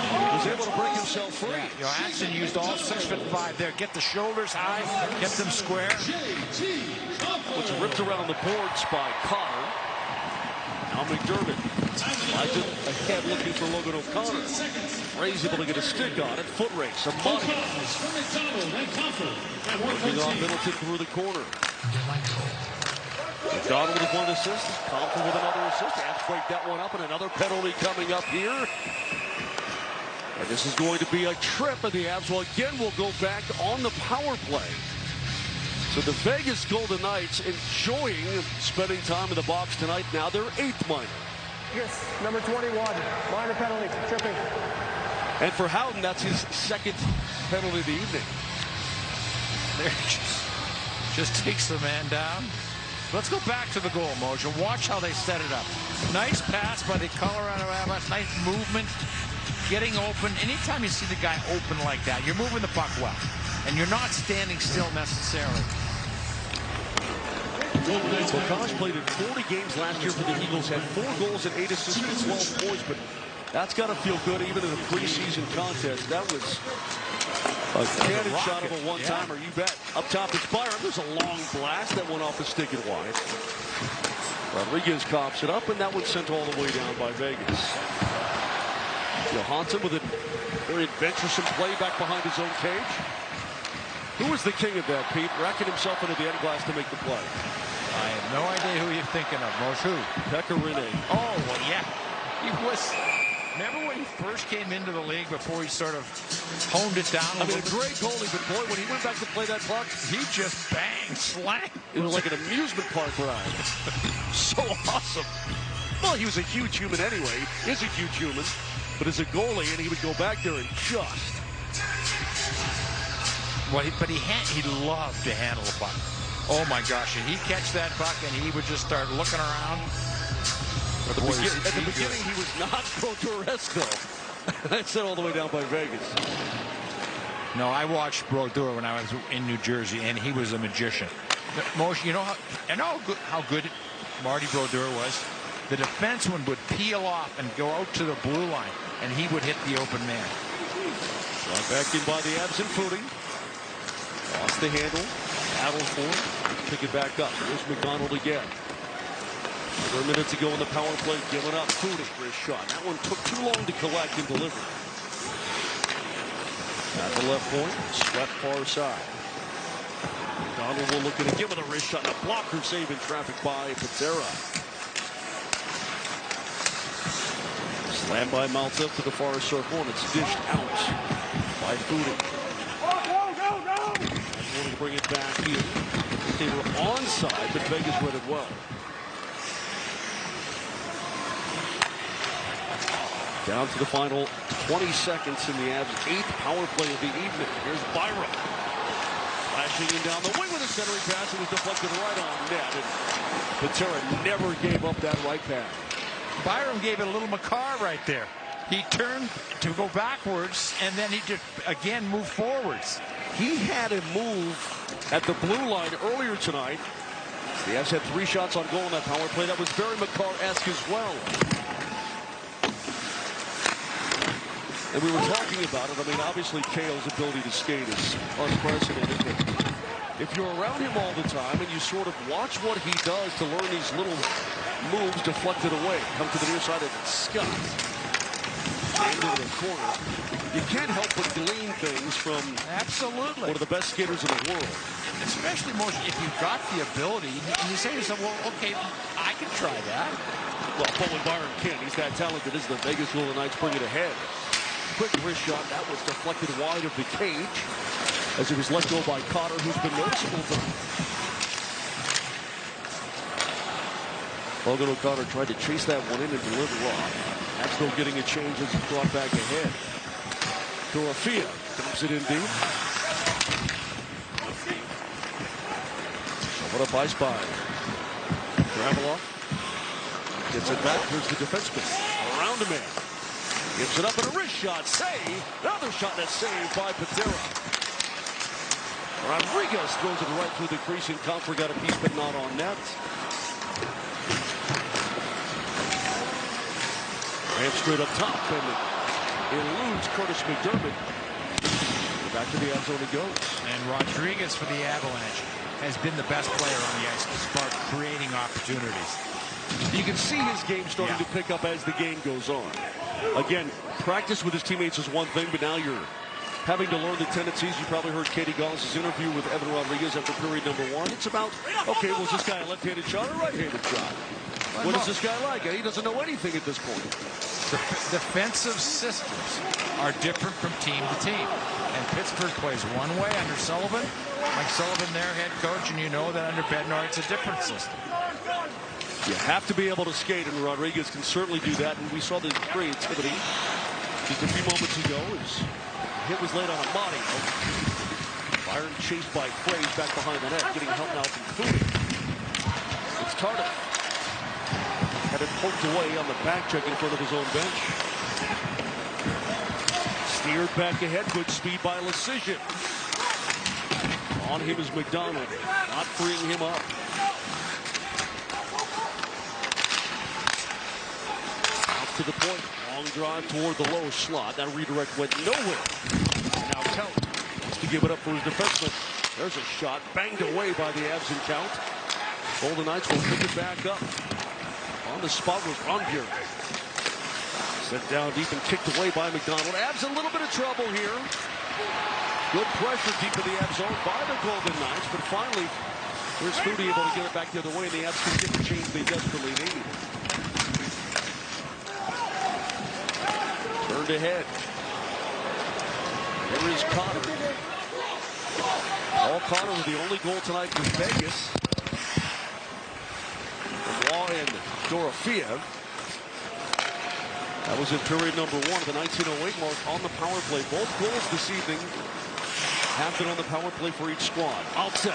He was able to break himself free.
Johansson used all 6'5" there. Get the shoulders high, get them square.
Which ripped around the boards by Connor. Now McDermott slides it ahead looking for Logan O'Connor. Ray's able to get a stick on it. Foot race. A money. Working on Middleton through the corner. McDonald with one assist. Compton with another assist. Avs break that one up, and another penalty coming up here. And this is going to be a trip, and the Avs will go back on the power play. So the Vegas Golden Knights enjoying spending time in the box tonight. Now their 8th minor.
Yes, number 21, minor penalty, tripping.
And for Howden, that's his 2nd penalty of the evening.
There, just takes the man down. Let's go back to the goal, Moshe. Watch how they set it up. Nice pass by the Colorado Avalanche. Nice movement, getting open. Anytime you see the guy open like that, you're moving the puck well, and you're not standing still necessarily.
Bocage played in 40 games last year for the Eagles, had 4 goals and 8 assists and 12 points, but that's got to feel good even in a preseason contest. That was a cannon shot of a one-timer, you bet. Up top is Byram. There's a long blast that went off the stick and wide. Rodriguez cops it up, and that one's sent all the way down by Vegas. Johansson with a very adventuresome play back behind his own cage. Who was the king of that, Pete? Racking himself into the end glass to make the play.
I have no idea who you're thinking of, Moshe. Who?
Pecorine.
Oh, well, yeah. He was... Remember when he first came into the league before he sort of honed it down a little bit?
A great goalie, but boy, when he went back to play that puck,
he just banged, slammed.
It was like an amusement park ride. So awesome. Well, he was a huge human anyway. He is a huge human. But as a goalie, and he would go back there and just...
Well, he loved to handle the puck. Oh, my gosh. And he'd catch that puck, and he would just start looking around.
At the beginning, he was not Brodeur-esque, though. That's set all the way down by Vegas.
No, I watched Brodeur when I was in New Jersey, and he was a magician. Moshe, you know how good Marty Brodeur was? The defenseman would peel off and go out to the blue line, and he would hit the open man.
Right back in by the absent footing. Lost the handle. Battle for it. Pick it back up. Here's McDonald again. 4 minutes ago in the power play, giving up Foodie for his shot. That one took too long to collect and deliver. At the left point, swept far side. McDonald will look at it, give it a wrist shot. A blocker save in traffic by Patera. Slammed by Malta to the far circle, and it's dished out by Foodie. Want to bring it back here. They were onside, but Vegas read it well. Down to the final 20 seconds in the Avs' 8th power play of the evening. Here's Byram. Flash Dashing in down the wing with a centering pass. It was deflected right on net. And Patera never gave up that right pass.
Byram gave it a little macaw right there. He turned to go backwards, and then he just, again, moved forwards.
He had a move at the blue line earlier tonight. The Avs had 3 shots on goal in that power play. That was very Makar-esque as well. And we were talking about it. I mean, obviously, Kale's ability to skate is unprecedented. But if you're around him all the time and you sort of watch what he does to learn these little moves deflected away, come to the near side of Scott, into the corner, you can't help but glean things from
absolutely
one of the best skaters in the world.
Especially if you've got the ability, and you say to yourself, well, okay, I can try that.
Well, Bowen Byron can't. He's that talented. This is the Vegas Golden Knights bring it ahead. Quick wrist shot. That was deflected wide of the cage as it was let go by Cotter, who's been noticeable tonight. Logan O'Connor tried to chase that one in and deliver off. Axel getting a change as he brought back ahead. Dorofia dumps it in deep. What a ice by Graveloff. Gets it back towards the defenseman. Around a man. Gives it up and a wrist shot. Save. Another shot and a save by Patera. Rodriguez throws it right through the crease, and Comfort got a piece but not on net. And straight up top, and it eludes Curtis McDermott. Back to the end zone he goes.
And Rodriguez for the Avalanche has been the best player on the ice to start creating opportunities.
You can see his game starting to pick up as the game goes on. Again, practice with his teammates is one thing, but now you're having to learn the tendencies. You probably heard Katie Gauss' interview with Evan Rodriguez after period number 1. It's about, okay, well, is this guy a left-handed shot or a right-handed shot? What is this guy like? He doesn't know anything at this point.
Defensive systems are different from team to team. And Pittsburgh plays one way under Sullivan. Mike Sullivan, their head coach, and you know that under Bednar it's a different system.
You have to be able to skate, and Rodriguez can certainly do that. And we saw the creativity just a few moments ago. His hit was laid on a body. Byron chased by Fraze back behind the net, getting help now from Cooley. It's Carter. Had it poked away on the back check in front of his own bench. Steered back ahead. Good speed by Lecision. On him is McDonald. Not freeing him up. Out to the point. Long drive toward the low slot. That redirect went nowhere. And now Count wants to give it up for his defenseman. There's a shot banged away by the Avs in Count. Golden Knights will pick it back up. On the spot was Rongier. Set down deep and kicked away by McDonald. Avs in a little bit of trouble here. Good pressure deep in the Avs zone by the Golden Knights, but finally, here's Foodie able to get it back the other way, and the Avs can get the change they desperately need. Turned ahead. Here is Cotter. Paul Cotter with the only goal tonight for Vegas. Law and Dorofia. That was in period number 1 of the 1908 mark on the power play. Both goals this evening have been on the power play for each squad. Outside.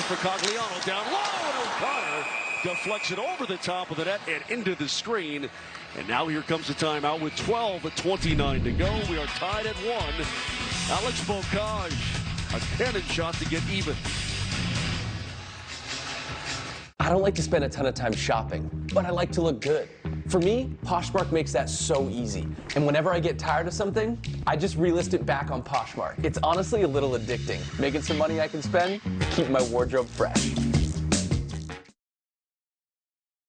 For Cogliano down low, and O'Connor deflects it over the top of the net and into the screen. And now here comes the timeout with 12:29 to go. We are tied at 1. Alex Bocage, a cannon shot to get even.
I don't like to spend a ton of time shopping, but I like to look good. For me, Poshmark makes that so easy. And whenever I get tired of something, I just relist it back on Poshmark. It's honestly a little addicting. Making some money I can spend, keep my wardrobe fresh.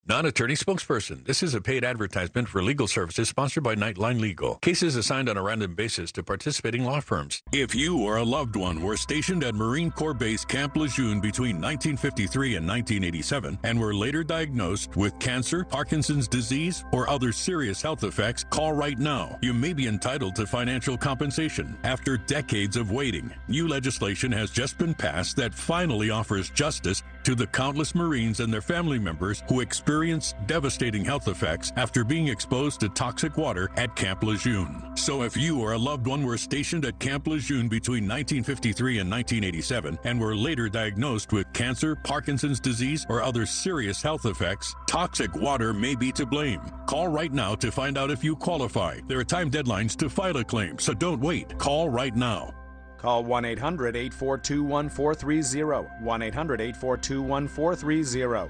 Non-attorney spokesperson. This is a paid advertisement for legal services sponsored by Nightline Legal. Cases assigned on a random basis to participating law firms. If you or a loved one were stationed at Marine Corps Base Camp Lejeune between 1953 and 1987 and were later diagnosed with cancer, Parkinson's disease, or other serious health effects, call right now. You may be entitled to financial compensation. After decades of waiting, new legislation has just been passed that finally offers justice to the countless Marines and their family members who experienced devastating health effects after being exposed to toxic water at Camp Lejeune. So if you or a loved one were stationed at Camp Lejeune between 1953 and 1987 and were later diagnosed with cancer, Parkinson's disease, or other serious health effects, toxic water may be to blame. Call right now to find out if you qualify. There are time deadlines to file a claim, so don't wait. Call right now.
Call 1-800-842-1430. 1-800-842-1430.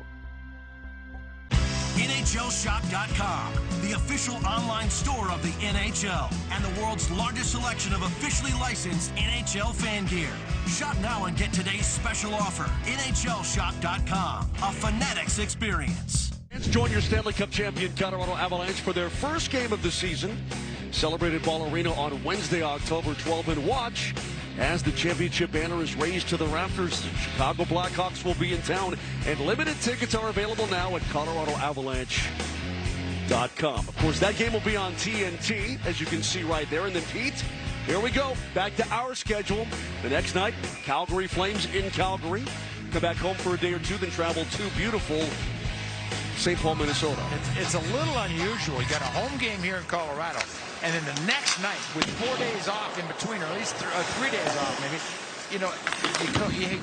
NHLShop.com, the official online store of the NHL and the world's largest selection of officially licensed NHL fan gear. Shop now and get today's special offer. NHLShop.com, a Fanatics experience.
Join your Stanley Cup champion Colorado Avalanche for their first game of the season. Celebrated Ball Arena on Wednesday, October 12th, and watch as the championship banner is raised to the rafters. The Chicago Blackhawks will be in town, and limited tickets are available now at ColoradoAvalanche.com. Of course, that game will be on TNT, as you can see right there. And then, Pete, here we go. Back to our schedule. The next night, Calgary Flames in Calgary. Come back home for a day or two, then travel to beautiful St. Paul, Minnesota.
It's a little unusual. You got a home game here in Colorado, and then the next night with 4 days off in between, or at least 3 days off maybe, you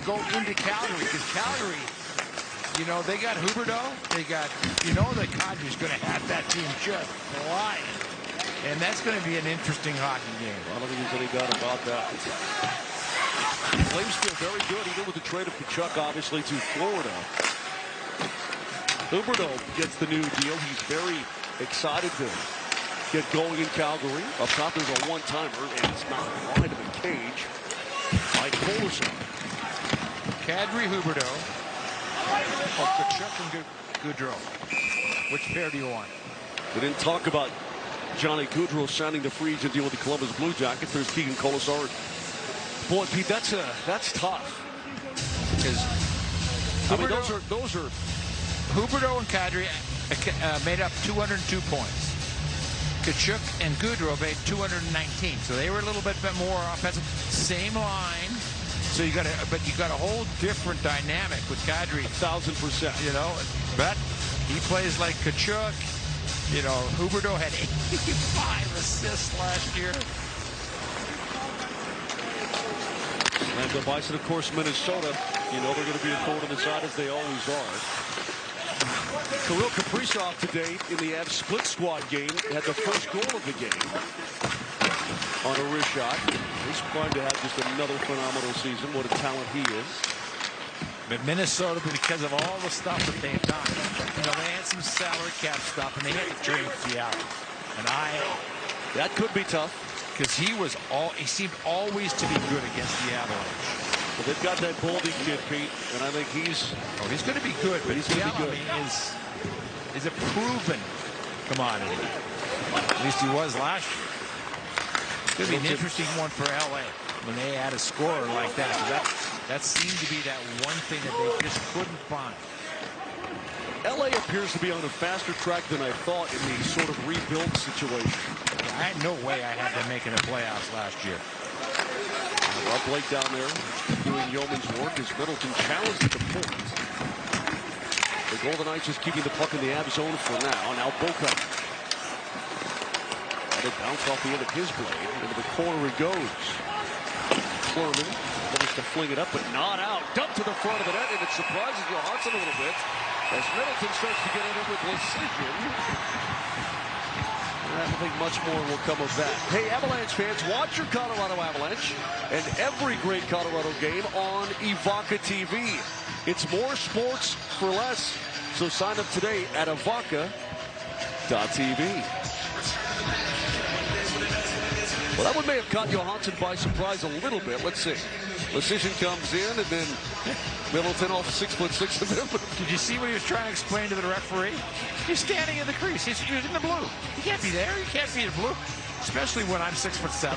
go into Calgary, because Calgary, they got Huberdeau, they got, the Cadre's going to have that team just flying, and that's going to be an interesting hockey game.
I don't think there's any doubt about that. The Flames feel very good, even with the trade of Kachuk, obviously, to Florida. Huberdeau gets the new deal. He's very excited to get going in Calgary. Up top, there's a one-timer, and it's not wide of the cage by Kolesar.
Kadri, Huberdeau, Kachuk, and Goudreau. Which pair do you want?
We didn't talk about Johnny Goudreau signing the free agent deal with the Columbus Blue Jackets. There's Keegan Kolesar. Boy, Pete, that's tough.
Because
those are
Huberdeau and Kadri made up 202 points. Kachuk and Goudreau made 219, so they were a little bit more offensive. Same line, so you got a whole different dynamic with Kadri.
1,000%.
But he plays like Kachuk. Huberdeau had 85 assists last year.
And the Bison, of course, Minnesota. They're going to be a thorn in the side, as they always are. Kirill Kaprizov today in the Avs split squad game had the first goal of the game on a wrist shot. He's going to have just another phenomenal season. What a talent he is.
But Minnesota, because of all the stuff that they've done, they had some salary cap stuff, and they had to trade Fiala. And
that could be tough,
because he seemed always to be good against the Avalanche.
Well, they've got that Boldy kid, Pete, and I think he's
going to be good. But
he's going to be good.
Is a proven commodity. At least he was last year. It's going to be an interesting one for LA when they add a scorer like that. That seemed to be that one thing that they just couldn't find.
LA appears to be on a faster track than I thought in the sort of rebuild situation.
I had no way I had them making the playoffs last year.
Rob Blake down there doing yeoman's work as Middleton challenged at the point. The Golden Knights just keeping the puck in the Avs zone for now. Now Boca. And it bounced off the end of his blade. Into the corner it goes. Clerman managed to fling it up, but not out. Dumped to the front of the net, and it surprises Johansson a little bit as Middleton starts to get in it with precision. I don't think much more will come of that. Hey, Avalanche fans, watch your Colorado Avalanche and every great Colorado game on Evoca TV. It's more sports for less. So sign up today at Evoca.tv. Well, that one may have caught Johansson by surprise a little bit. Let's see. Decision comes in, and then Middleton off 6'6" of him.
Did you see what he was trying to explain to the referee? He's standing in the crease. He's in the blue. He can't be there. He can't be in the blue. Especially when I'm 6'7".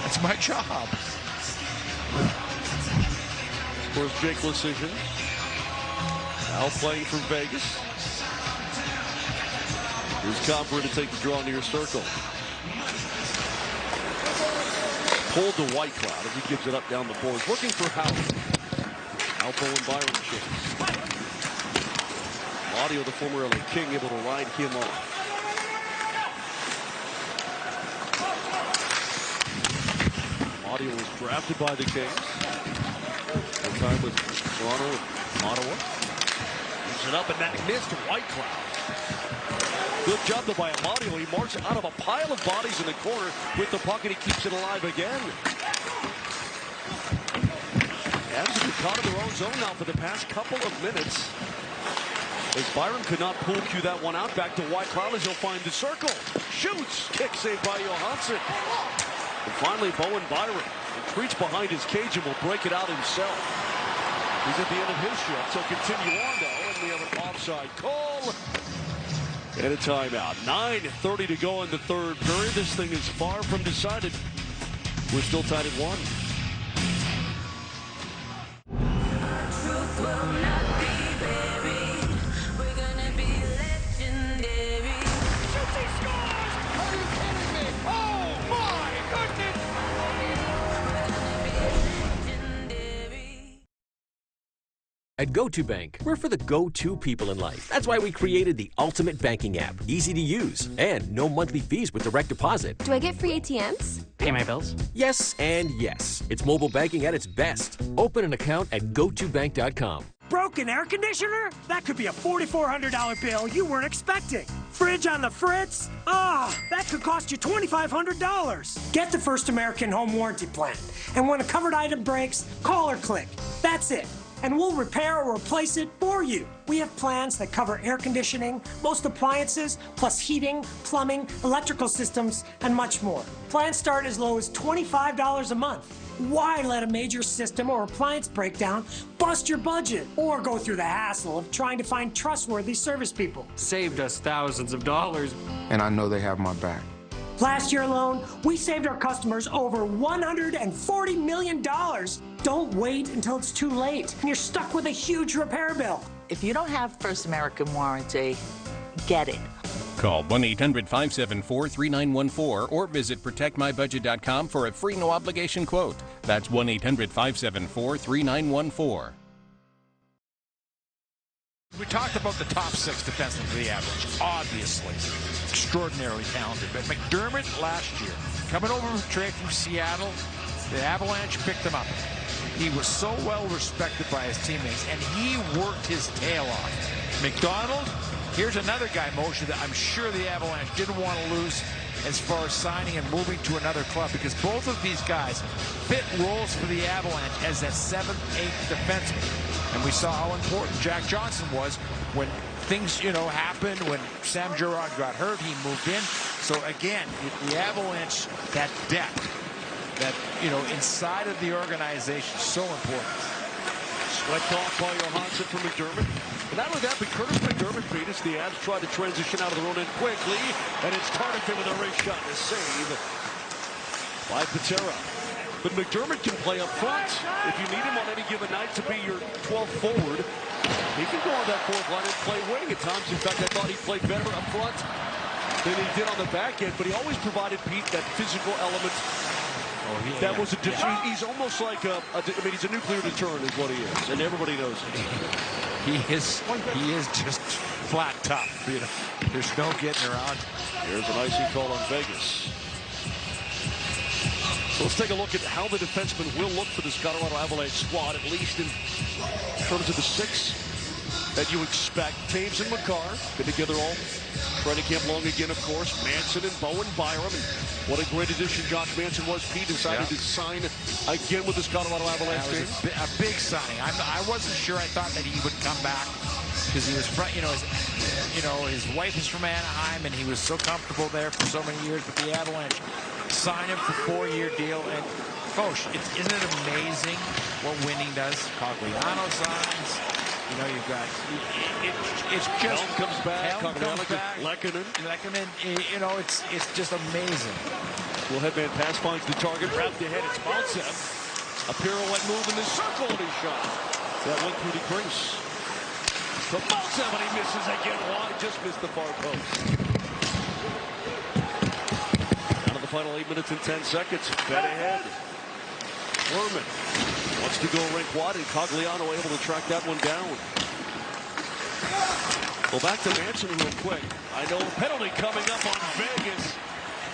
That's my job.
Of course, Jake Decision now playing for Vegas. Here's Comfort to take the draw near circle. Pulled to Whitecloud as he gives it up down the boards, looking for Howard. Now Now Bowen Byron chase. Audio, the former LA King, able to ride him off. Audio was drafted by the Kings. One time with Toronto and Ottawa. Puts it up and that missed Whitecloud. Good job though by Amadio. He marks out of a pile of bodies in the corner with the puck and he keeps it alive again. Avs have been caught in their own zone now for the past couple of minutes. As Byron could not pool cue that one out, back to Whitecloud as he'll find the circle. Shoots! Kick saved by Johansson. And finally, Bowen Byron retreats behind his cage and will break it out himself. He's at the end of his shift, so continue on though, and we have an offside call. And a timeout. 9:30 to go in the third period. This thing is far from decided. We're still tied at 1.
At GoToBank, we're for the go-to people in life. That's why we created the ultimate banking app. Easy to use and no monthly fees with direct deposit.
Do I get free ATMs?
Pay my bills? Yes and yes. It's mobile banking at its best. Open an account at gotobank.com.
Broken air conditioner? That could be a $4,400 bill you weren't expecting. Fridge on the fritz? That could cost you $2,500. Get the First American Home Warranty Plan. And when a covered item breaks, call or click. That's it. And we'll repair or replace it for you. We have plans that cover air conditioning, most appliances, plus heating, plumbing, electrical systems, and much more. Plans start as low as $25 a month. Why let a major system or appliance breakdown bust your budget or go through the hassle of trying to find trustworthy service people?
Saved us thousands of dollars.
And I know they have my back.
Last year alone, we saved our customers over $140 million. Don't wait until it's too late and you're stuck with a huge repair bill.
If you don't have First American Warranty, get it.
Call 1-800-574-3914 or visit protectmybudget.com for a free no-obligation quote. That's 1-800-574-3914.
We talked about the top 6 defensemen for the Avalanche. Obviously, extraordinarily talented. But McDermott last year, coming over from trade from Seattle, the Avalanche picked him up. He was so well respected by his teammates, and he worked his tail off. McDonald, here's another guy, Moshe, that I'm sure the Avalanche didn't want to lose as far as signing and moving to another club, because both of these guys fit roles for the Avalanche as that 7th, 8th defenseman. And we saw how important Jack Johnson was when things, happened. When Sam Girard got hurt, he moved in. So again, the Avalanche, that depth, that, inside of the organization, so important.
Swept off by Johansson from McDermott. And not only that, but Curtis McDermott beat us. The Avs tried to transition out of their own end quickly, and it's Cardiff with a wrist shot and a save by Patera. But McDermott can play up front. If you need him on any given night to be your 12th forward, he can go on that 4th line and play wing at times. In fact, I thought he played better up front than he did on the back end, but he always provided Pete that physical element. That was he's almost like he's a nuclear deterrent is what he is, and everybody knows it.
He is just flat tough. There's no getting around.
Here's an icy call on Vegas. So let's take a look at how the defensemen will look for this Colorado Avalanche squad, at least in terms of the 6 that you expect. Taves and Makar been together all training camp long again, of course. Manson and Bowen Byram. And what a great addition Josh Manson was. Pete decided to sign again with this Colorado Avalanche team.
A big signing. I wasn't sure. I thought that he would come back because he was front. His wife is from Anaheim, and he was so comfortable there for so many years. But the Avalanche signed him for a 4-year deal. And Foch, isn't it amazing what winning does? Cogliano signs. You've got it's just
Helm comes back. Lehkonen.
It's just amazing.
Well, headman pass finds the target, wrapped ahead. It's Maltsev. A pirouette move in the circle, and he shot. That went through the crease. From Maltsev, and he misses again. Wide, just missed the far post. Down to the final 8 minutes and 10 seconds. Bet ahead. Berman wants to go rink wide, and Cogliano able to track that one down. Well, back to Manson real quick. I know a penalty coming up on Vegas.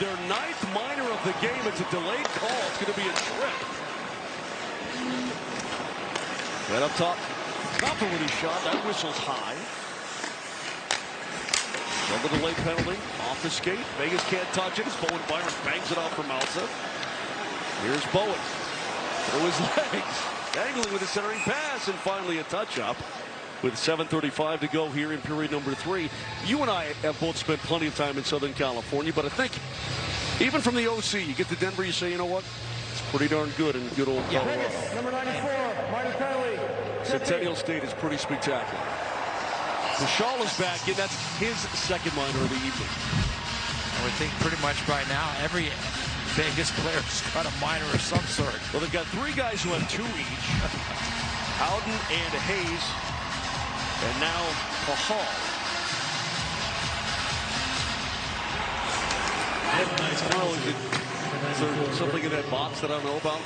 Their 9th minor of the game. It's a delayed call. It's going to be a trip. Right up top. Copper with his shot. That whistle's high. Another delayed penalty. Off the skate. Vegas can't touch it as Bowen Byron bangs it off for Malta. Here's Bowen. Through his legs. Angling with a centering pass. And finally a touch-up. With 7:35 to go here in period number 3. You and I have both spent plenty of time in Southern California, but I think even from the OC, you get to Denver, you say, you know what? It's pretty darn good in good old Colorado.
Vegas, number 94, minor penalty.
Centennial State is pretty spectacular. Bashal is back in. That's his 2nd minor of the evening.
I would think pretty much by now every Vegas player's got a minor of some sort.
Well, they've got 3 guys who have 2 each. Howden and Hayes. And now Pahal. Is there something in that box that I don't know about?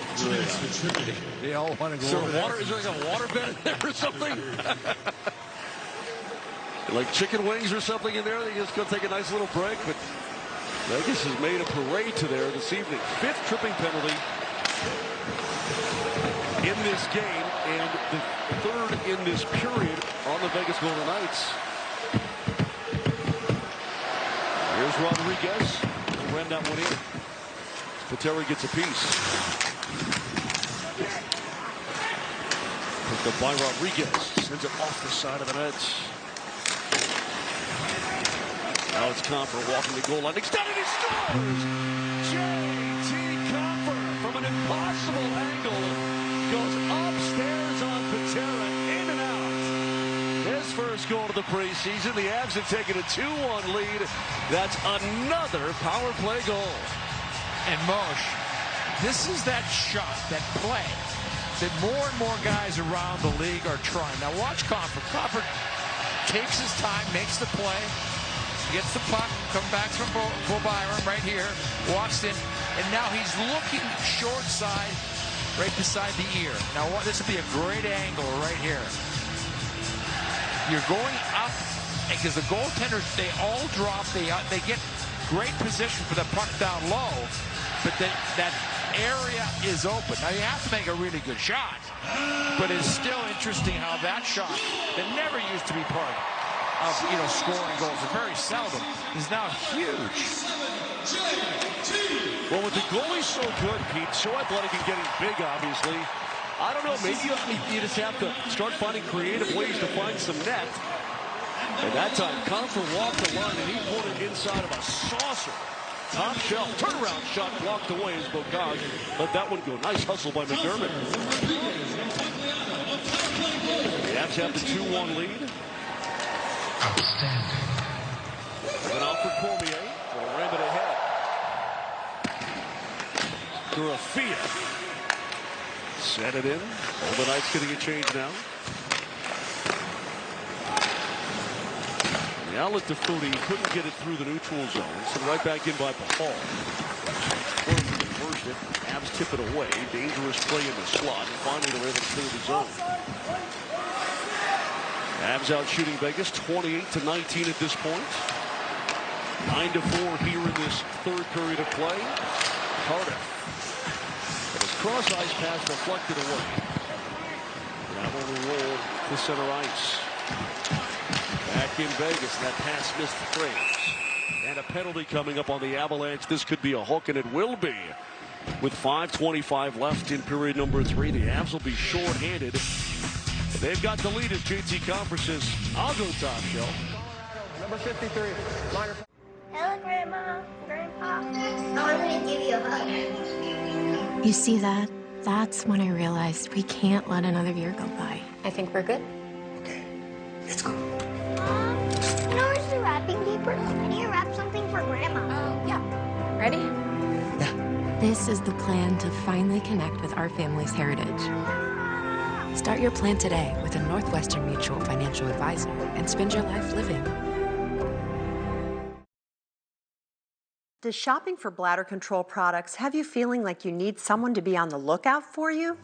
They all want to go over
there. Is there like a water bed in there or something? Like chicken wings or something in there? They just go take a nice little break. But Vegas has made a parade to there this evening. 5th tripping penalty in this game, and the 3rd in this period on the Vegas Golden Knights. Here's Rodriguez. He'll ran that one in. Pateri gets a piece. Picked up by Rodriguez. Sends it off the side of the net. Now it's Comfer walking the goal line. Extended, he scores! J.T. Comfer from an impossible angle. Goes upstairs on Patera, in and out. His first goal of the preseason. The Avs have taken a 2-1 lead. That's another power play goal.
And Moshe, this is that shot, that play, that more and more guys around the league are trying. Now watch Comfer. Comfer takes his time, makes the play, gets the puck, comes back from Bo Byron right here, walks in, and now he's looking short side, right beside the ear. Now, this would be a great angle right here. You're going up, because the goaltenders, they all drop. They get great position for the puck down low, but that area is open. Now, you have to make a really good shot, but it's still interesting how that shot, that never used to be part of, scoring goals, or very seldom, is now huge.
Well, with the goalie so good, Pete, so athletic and getting big, obviously, I don't know, maybe you just have to start finding creative ways to find some net. And that time, Comfer walked the line, and he put it inside of a saucer. Top shelf, turnaround shot blocked away as Bocage let that one go. Nice hustle by McDermott. The Avs have the 2-1 lead.
Outstanding.
And out for Cormier. Will ram it ahead. Garafia. Set it in. All the Knights getting a change now. The outlet to Fruity. Couldn't get it through the neutral zone. So right back in by Paul. First it. Avs tip it away. Dangerous play in the slot. And finally they're able to clear the zone. Avs out shooting Vegas 28-19 at this point. 9-4 here in this 3rd period of play. Cardiff. But his cross ice pass deflected away. Now on the roll to center ice. Back in Vegas, and that pass missed the frames. And a penalty coming up on the Avalanche. This could be a hook, and it will be. With 5:25 left in period number 3, the Avs will be short-handed. They've got the lead as JT Comfer says, I'll go top shelf.
Number 53, minor.
Hello, Grandma, Grandpa. I'm going to give you a hug.
You see that? That's when I realized we can't let another year go by. I think we're good.
Let's go.
Where's the wrapping paper? I need to wrap something for Grandma.
Yeah. Ready? Yeah. This is the plan to finally connect with our family's heritage. Start your plan today with a Northwestern Mutual financial advisor and spend your life living.
Does shopping for bladder control products have you feeling like you need someone to be on the lookout for you?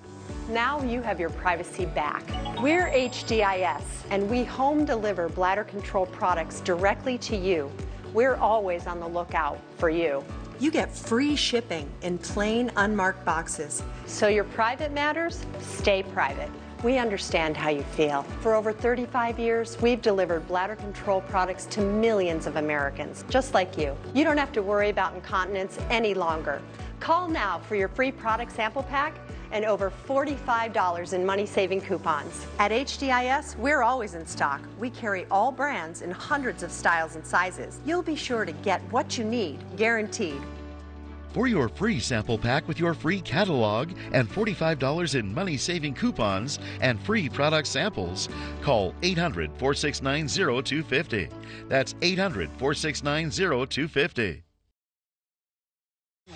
Now you have your privacy back. We're HDIS, and we home deliver bladder control products directly to you. We're always on the lookout for you. You get free shipping in plain, unmarked boxes. So your private matters, stay private. We understand how you feel. For over 35 years, we've delivered bladder control products to millions of Americans, just like you. You don't have to worry about incontinence any longer. Call now for your free product sample pack and over $45 in money-saving coupons. At HDIS, we're always in stock. We carry all brands in hundreds of styles and sizes. You'll be sure to get what you need, guaranteed.
For your free sample pack with your free catalog and $45 in money-saving coupons and free product samples, call 800-469-0250. That's 800-469-0250.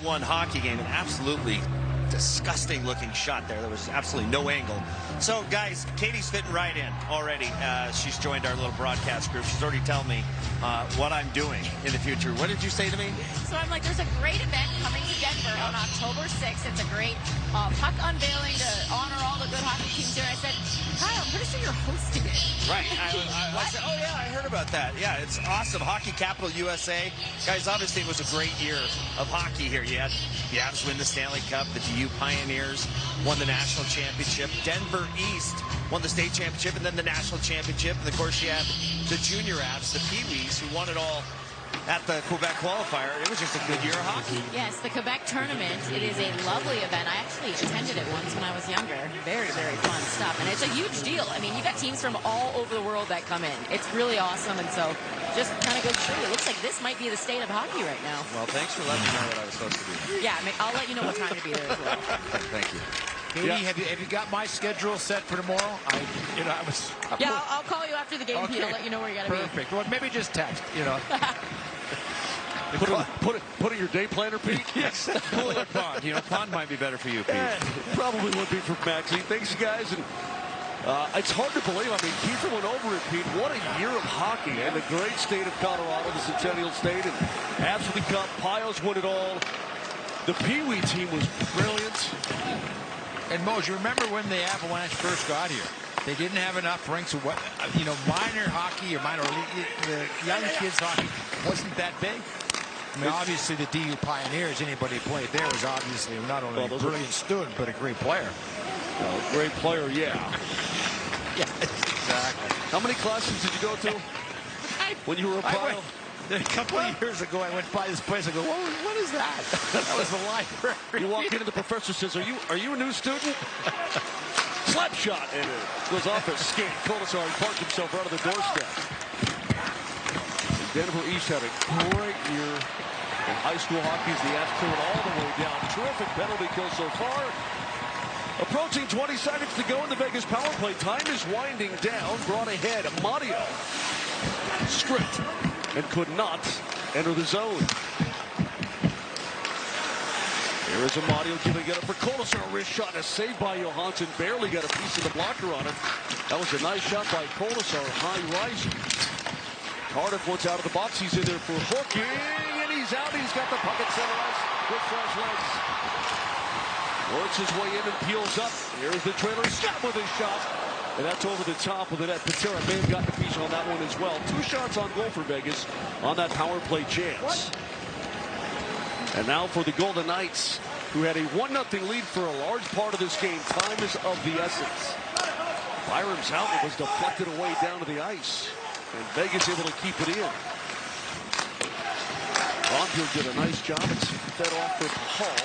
One hockey game, an absolutely disgusting looking shot there. There was absolutely no angle. So guys, Katie's fitting right in already. She's joined our little broadcast group. She's already telling me what I'm doing in the future. What did you say to me?
So I'm like, there's a great event coming to Denver on October 6th. It's a great puck unveiling to honor all the good hockey teams here. I said, Kyle, I'm pretty sure you're hosting it.
Right. I said, oh yeah, I heard about that. Yeah, it's awesome. Hockey Capital USA. Guys, obviously it was a great year of hockey here. You had the Avs win the Stanley Cup. The DU Pioneers won the national championship. Denver East won the state championship and then the national championship. And of course you had the junior Avs, the Pee-wees, who won it all at the Quebec qualifier. It was just a good year of hockey.
Yes, the Quebec tournament. It is a lovely event. I actually attended it once when I was younger. Very, very fun stuff. And it's a huge deal. I mean, you got teams from all over the world that come in. It's really awesome. And so just kind of goes through. It looks like this might be the state of hockey right now.
Well, thanks for letting me know what I was supposed to do.
Yeah, I mean, I'll let you know what time to be there as well.
Thank you.
Katie, have you got my schedule set for tomorrow?
I'll call you after the game, Pete. I'll let you know where you got to be.
Perfect. Well, maybe just text,
Put in your day planner, Pete?
Yes. Pool or pond? Pond might be better for you, Pete.
Probably would be for Maxie. Thanks, guys. And it's hard to believe. I mean, Keefer went over it, Pete. What a year of hockey in the great state of Colorado, the Centennial State. And after the Cup, Pios won it all. The Pee-wee team was brilliant.
And Moj, you remember when the Avalanche first got here? They didn't have enough rinks. Minor hockey or the young kids hockey wasn't that big. I mean, obviously the DU Pioneers, anybody who played there was obviously not only a brilliant student, but a great player.
Great player, yeah.
Yeah, exactly.
How many classes did you go to when you were a Pile?
A couple of years ago, I went by this place. I go, what is that? That was the library.
You walk in and the professor says, are you a new student? Slap shot, and it goes off a skate. Colasar parked himself out of the doorstep. Denver East had a great year in high school hockey as the Avs cleared all the way down. Terrific penalty kill so far. Approaching 20 seconds to go in the Vegas power play. Time is winding down. Brought ahead. Amadio stripped and could not enter the zone. Here is Amadio giving it up for Colasar. Wrist shot, a save by Johansson. Barely got a piece of the blocker on it. That was a nice shot by Colasar. High rising. Cardiff wants out of the box. He's in there for hooking, and he's out. He's got the puck at center ice with fresh legs. Works his way in and peels up. Here's the trailer. Scott with his shot. And that's over the top of the net. Patera may have gotten a piece on that one as well. 2 shots on goal for Vegas on that power play chance. And now for the Golden Knights, who had a 1-0 lead for a large part of this game. Time is of the essence. Byram's helmet was deflected away down to the ice. And Vegas able to keep it in. Bonfield did a nice job. It's fed off for Hall.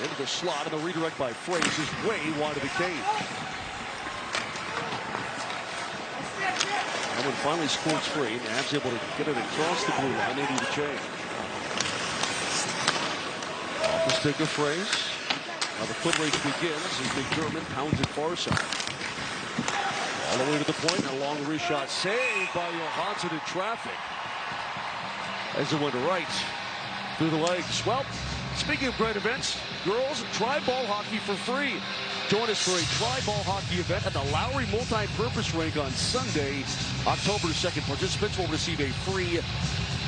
Into the slot, and the redirect by Fraze is way wide of the cage. Allen finally scores free, and Avs able to get it across the blue line. They need a change. Off the stick of Fraze. Now the foot race begins as the German pounds it far side. All the way to the point, and a long wrist shot saved by Johansson in traffic. As it went right through the legs. Well, speaking of great events, girls, tri-ball hockey for free. Join us for a tri-ball hockey event at the Lowry Multi-Purpose Rink on Sunday, October 2nd. Participants will receive a free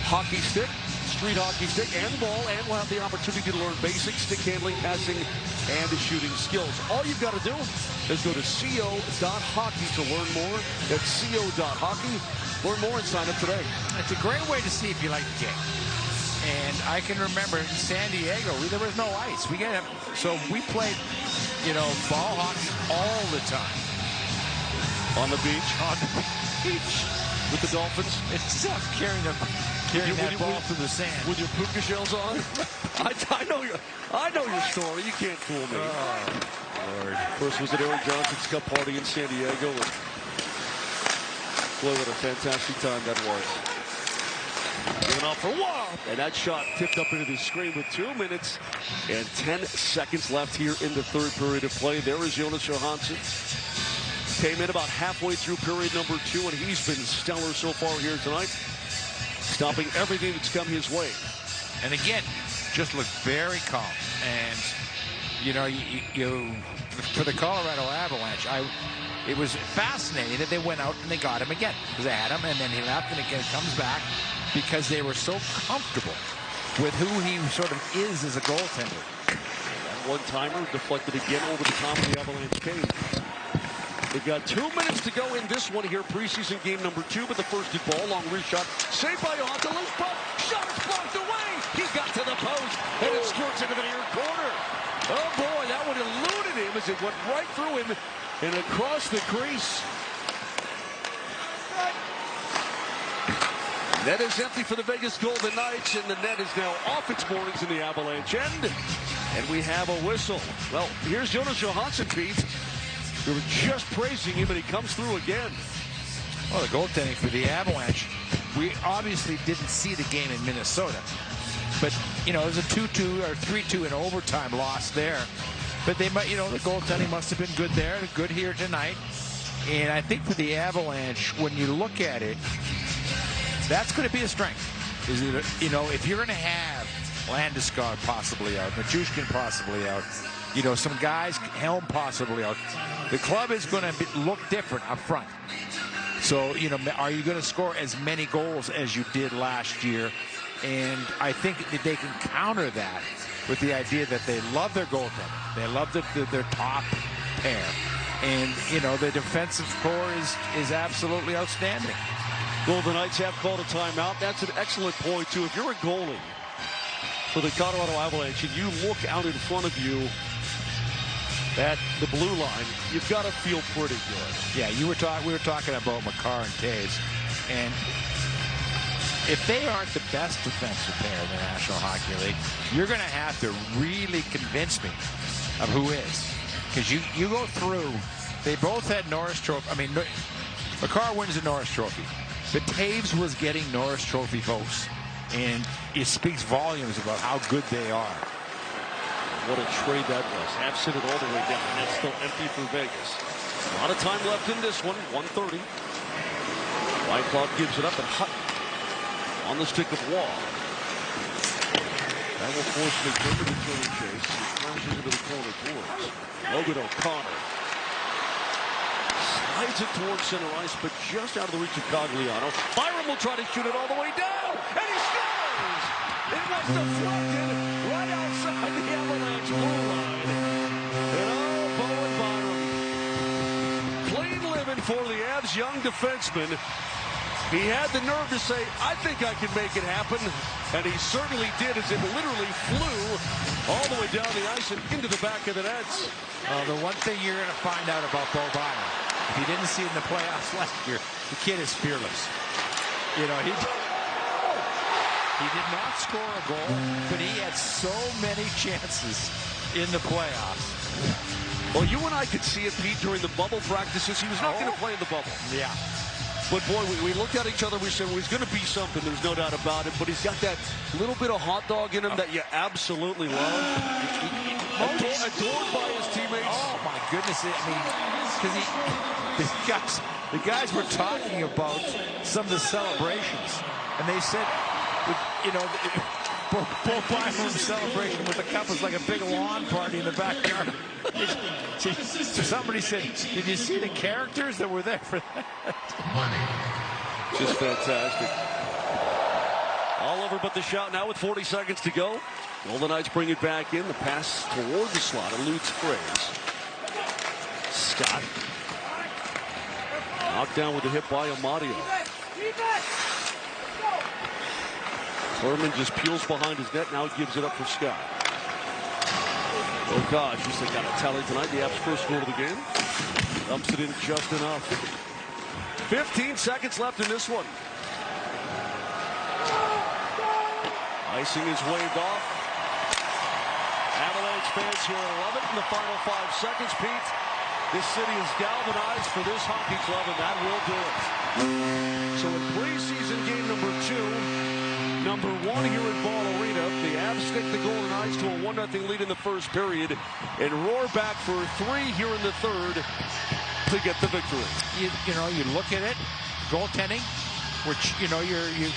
hockey stick, street hockey stick and ball, and will have the opportunity to learn basic stick handling, passing, and shooting skills. All you've got to do is go to co.hockey to learn more. That's co.hockey. Learn more and sign up today.
It's a great way to see if you like the game. And I can remember in San Diego, there was no ice. So we played, ball hockey all the time.
On the beach?
On the beach.
With the Dolphins?
It's tough carrying that ball through the sand.
With your puka shells on? I know your story. You can't fool me.
Oh, Lord.
First was at Eric Johnson's Cup party in San Diego. And boy, what a fantastic time that was. Giving off for one. And that shot tipped up into the screen with 2 minutes and 10 seconds left here in the third period of play. There is Jonas Johansson. Came in about halfway through period number 2, and he's been stellar so far here tonight, stopping everything that's come his way.
And again, just looked very calm. And you for the Colorado Avalanche, it was fascinating that they went out and they got him again, because they had him, and then he left, and again comes back because they were so comfortable with who he sort of is as a goaltender.
That one-timer deflected again over the top of the Avalanche cage. They've got 2 minutes to go in this one here, preseason game number 2, but the first at ball, long wrist shot, saved by Otta, loose puck, shot is blocked away. He got to the post, and it skirts into the near corner. Oh boy, that one eluded him as it went right through him and across the crease. Net is empty for the Vegas Golden Knights, and the net is now off its moorings in the Avalanche end. And we have a whistle. Well, here's Jonas Johansson, Pete. We were just praising him, and he comes through again.
Well, the goaltending for the Avalanche, we obviously didn't see the game in Minnesota. But, it was a 2-2 or 3-2 in overtime loss there. But they might, the goaltending must have been good there, good here tonight. And I think for the Avalanche, when you look at it, that's going to be a strength. Is it, if you're going to have Landeskog possibly out, Machushkin possibly out, some guys, Helm possibly out, the club is going to look different up front. So, are you going to score as many goals as you did last year? And I think that they can counter that with the idea that they love their goaltender. They love their top pair. And, the defensive core is absolutely outstanding.
Golden Knights have called a timeout. That's an excellent point, too. If you're a goalie for the Colorado Avalanche and you look out in front of you at the blue line, you've got to feel pretty good.
Yeah, we were talking about Makar and Taves, and if they aren't the best defensive pair in the National Hockey League, you're going to have to really convince me of who is. Because you go through, they both had Norris Trophy. I mean, Makar wins the Norris Trophy, but Taves was getting Norris Trophy votes, and it speaks volumes about how good they are.
What a trade that was. Half sent it all the way down. That's still empty for Vegas. A lot of time left in this one. 1:30. Whitecloud gives it up, and Hutton on the stick of Wall. That will force McDermott to turn and chase. He crashes into the corner towards Logan O'Connor. Slides it towards center ice, but just out of the reach of Cogliano. Byron will try to shoot it all the way down, and he scores! It was deflected right outside the Avalanche blue line. And Bowen Byron, clean living for the Avs' young defenseman. He had the nerve to say, I think I can make it happen. And he certainly did, as it literally flew all the way down the ice and into the back of the nets.
The one thing you're going to find out about Bo Byron, if you didn't see it in the playoffs last year, the kid is fearless. He did not score a goal, but he had so many chances in the playoffs.
Well, you and I could see it, Pete, during the bubble practices. He was not going to play in the bubble.
Yeah.
But, boy, we looked at each other. We said, well, he's going to be something. There's no doubt about it. But he's got that little bit of hot dog in him that you absolutely love. Adored by his teammates.
Oh, my goodness. I mean, because the guys were talking about some of the celebrations. And they said, Bo Byron's celebration with the cup was like a big lawn party in the backyard. Somebody said, did you see the characters that were there for that?
Just fantastic. All over but the shot now with 40 seconds to go. Golden Knights bring it back in. The pass toward the slot eludes Fraze. Scott. Knocked down with a hit by Amadio. Furman just peels behind his net. Now gives it up for Scott. Oh gosh, just got a tally tonight. The Avs' first goal of the game. Dumps it in just enough. 15 seconds left in this one. Icing is waved off. Avalanche fans here love it in the final 5 seconds. Pete, this city is galvanized for this hockey club, and that will do it. So in preseason game number 2, number 1 here at Ball Arena, the Avs stick the Golden Knights to a 1-0 lead in the first period and roar back for 3 here in the third to get the victory.
You know, you look at it, goaltending, which, you know, you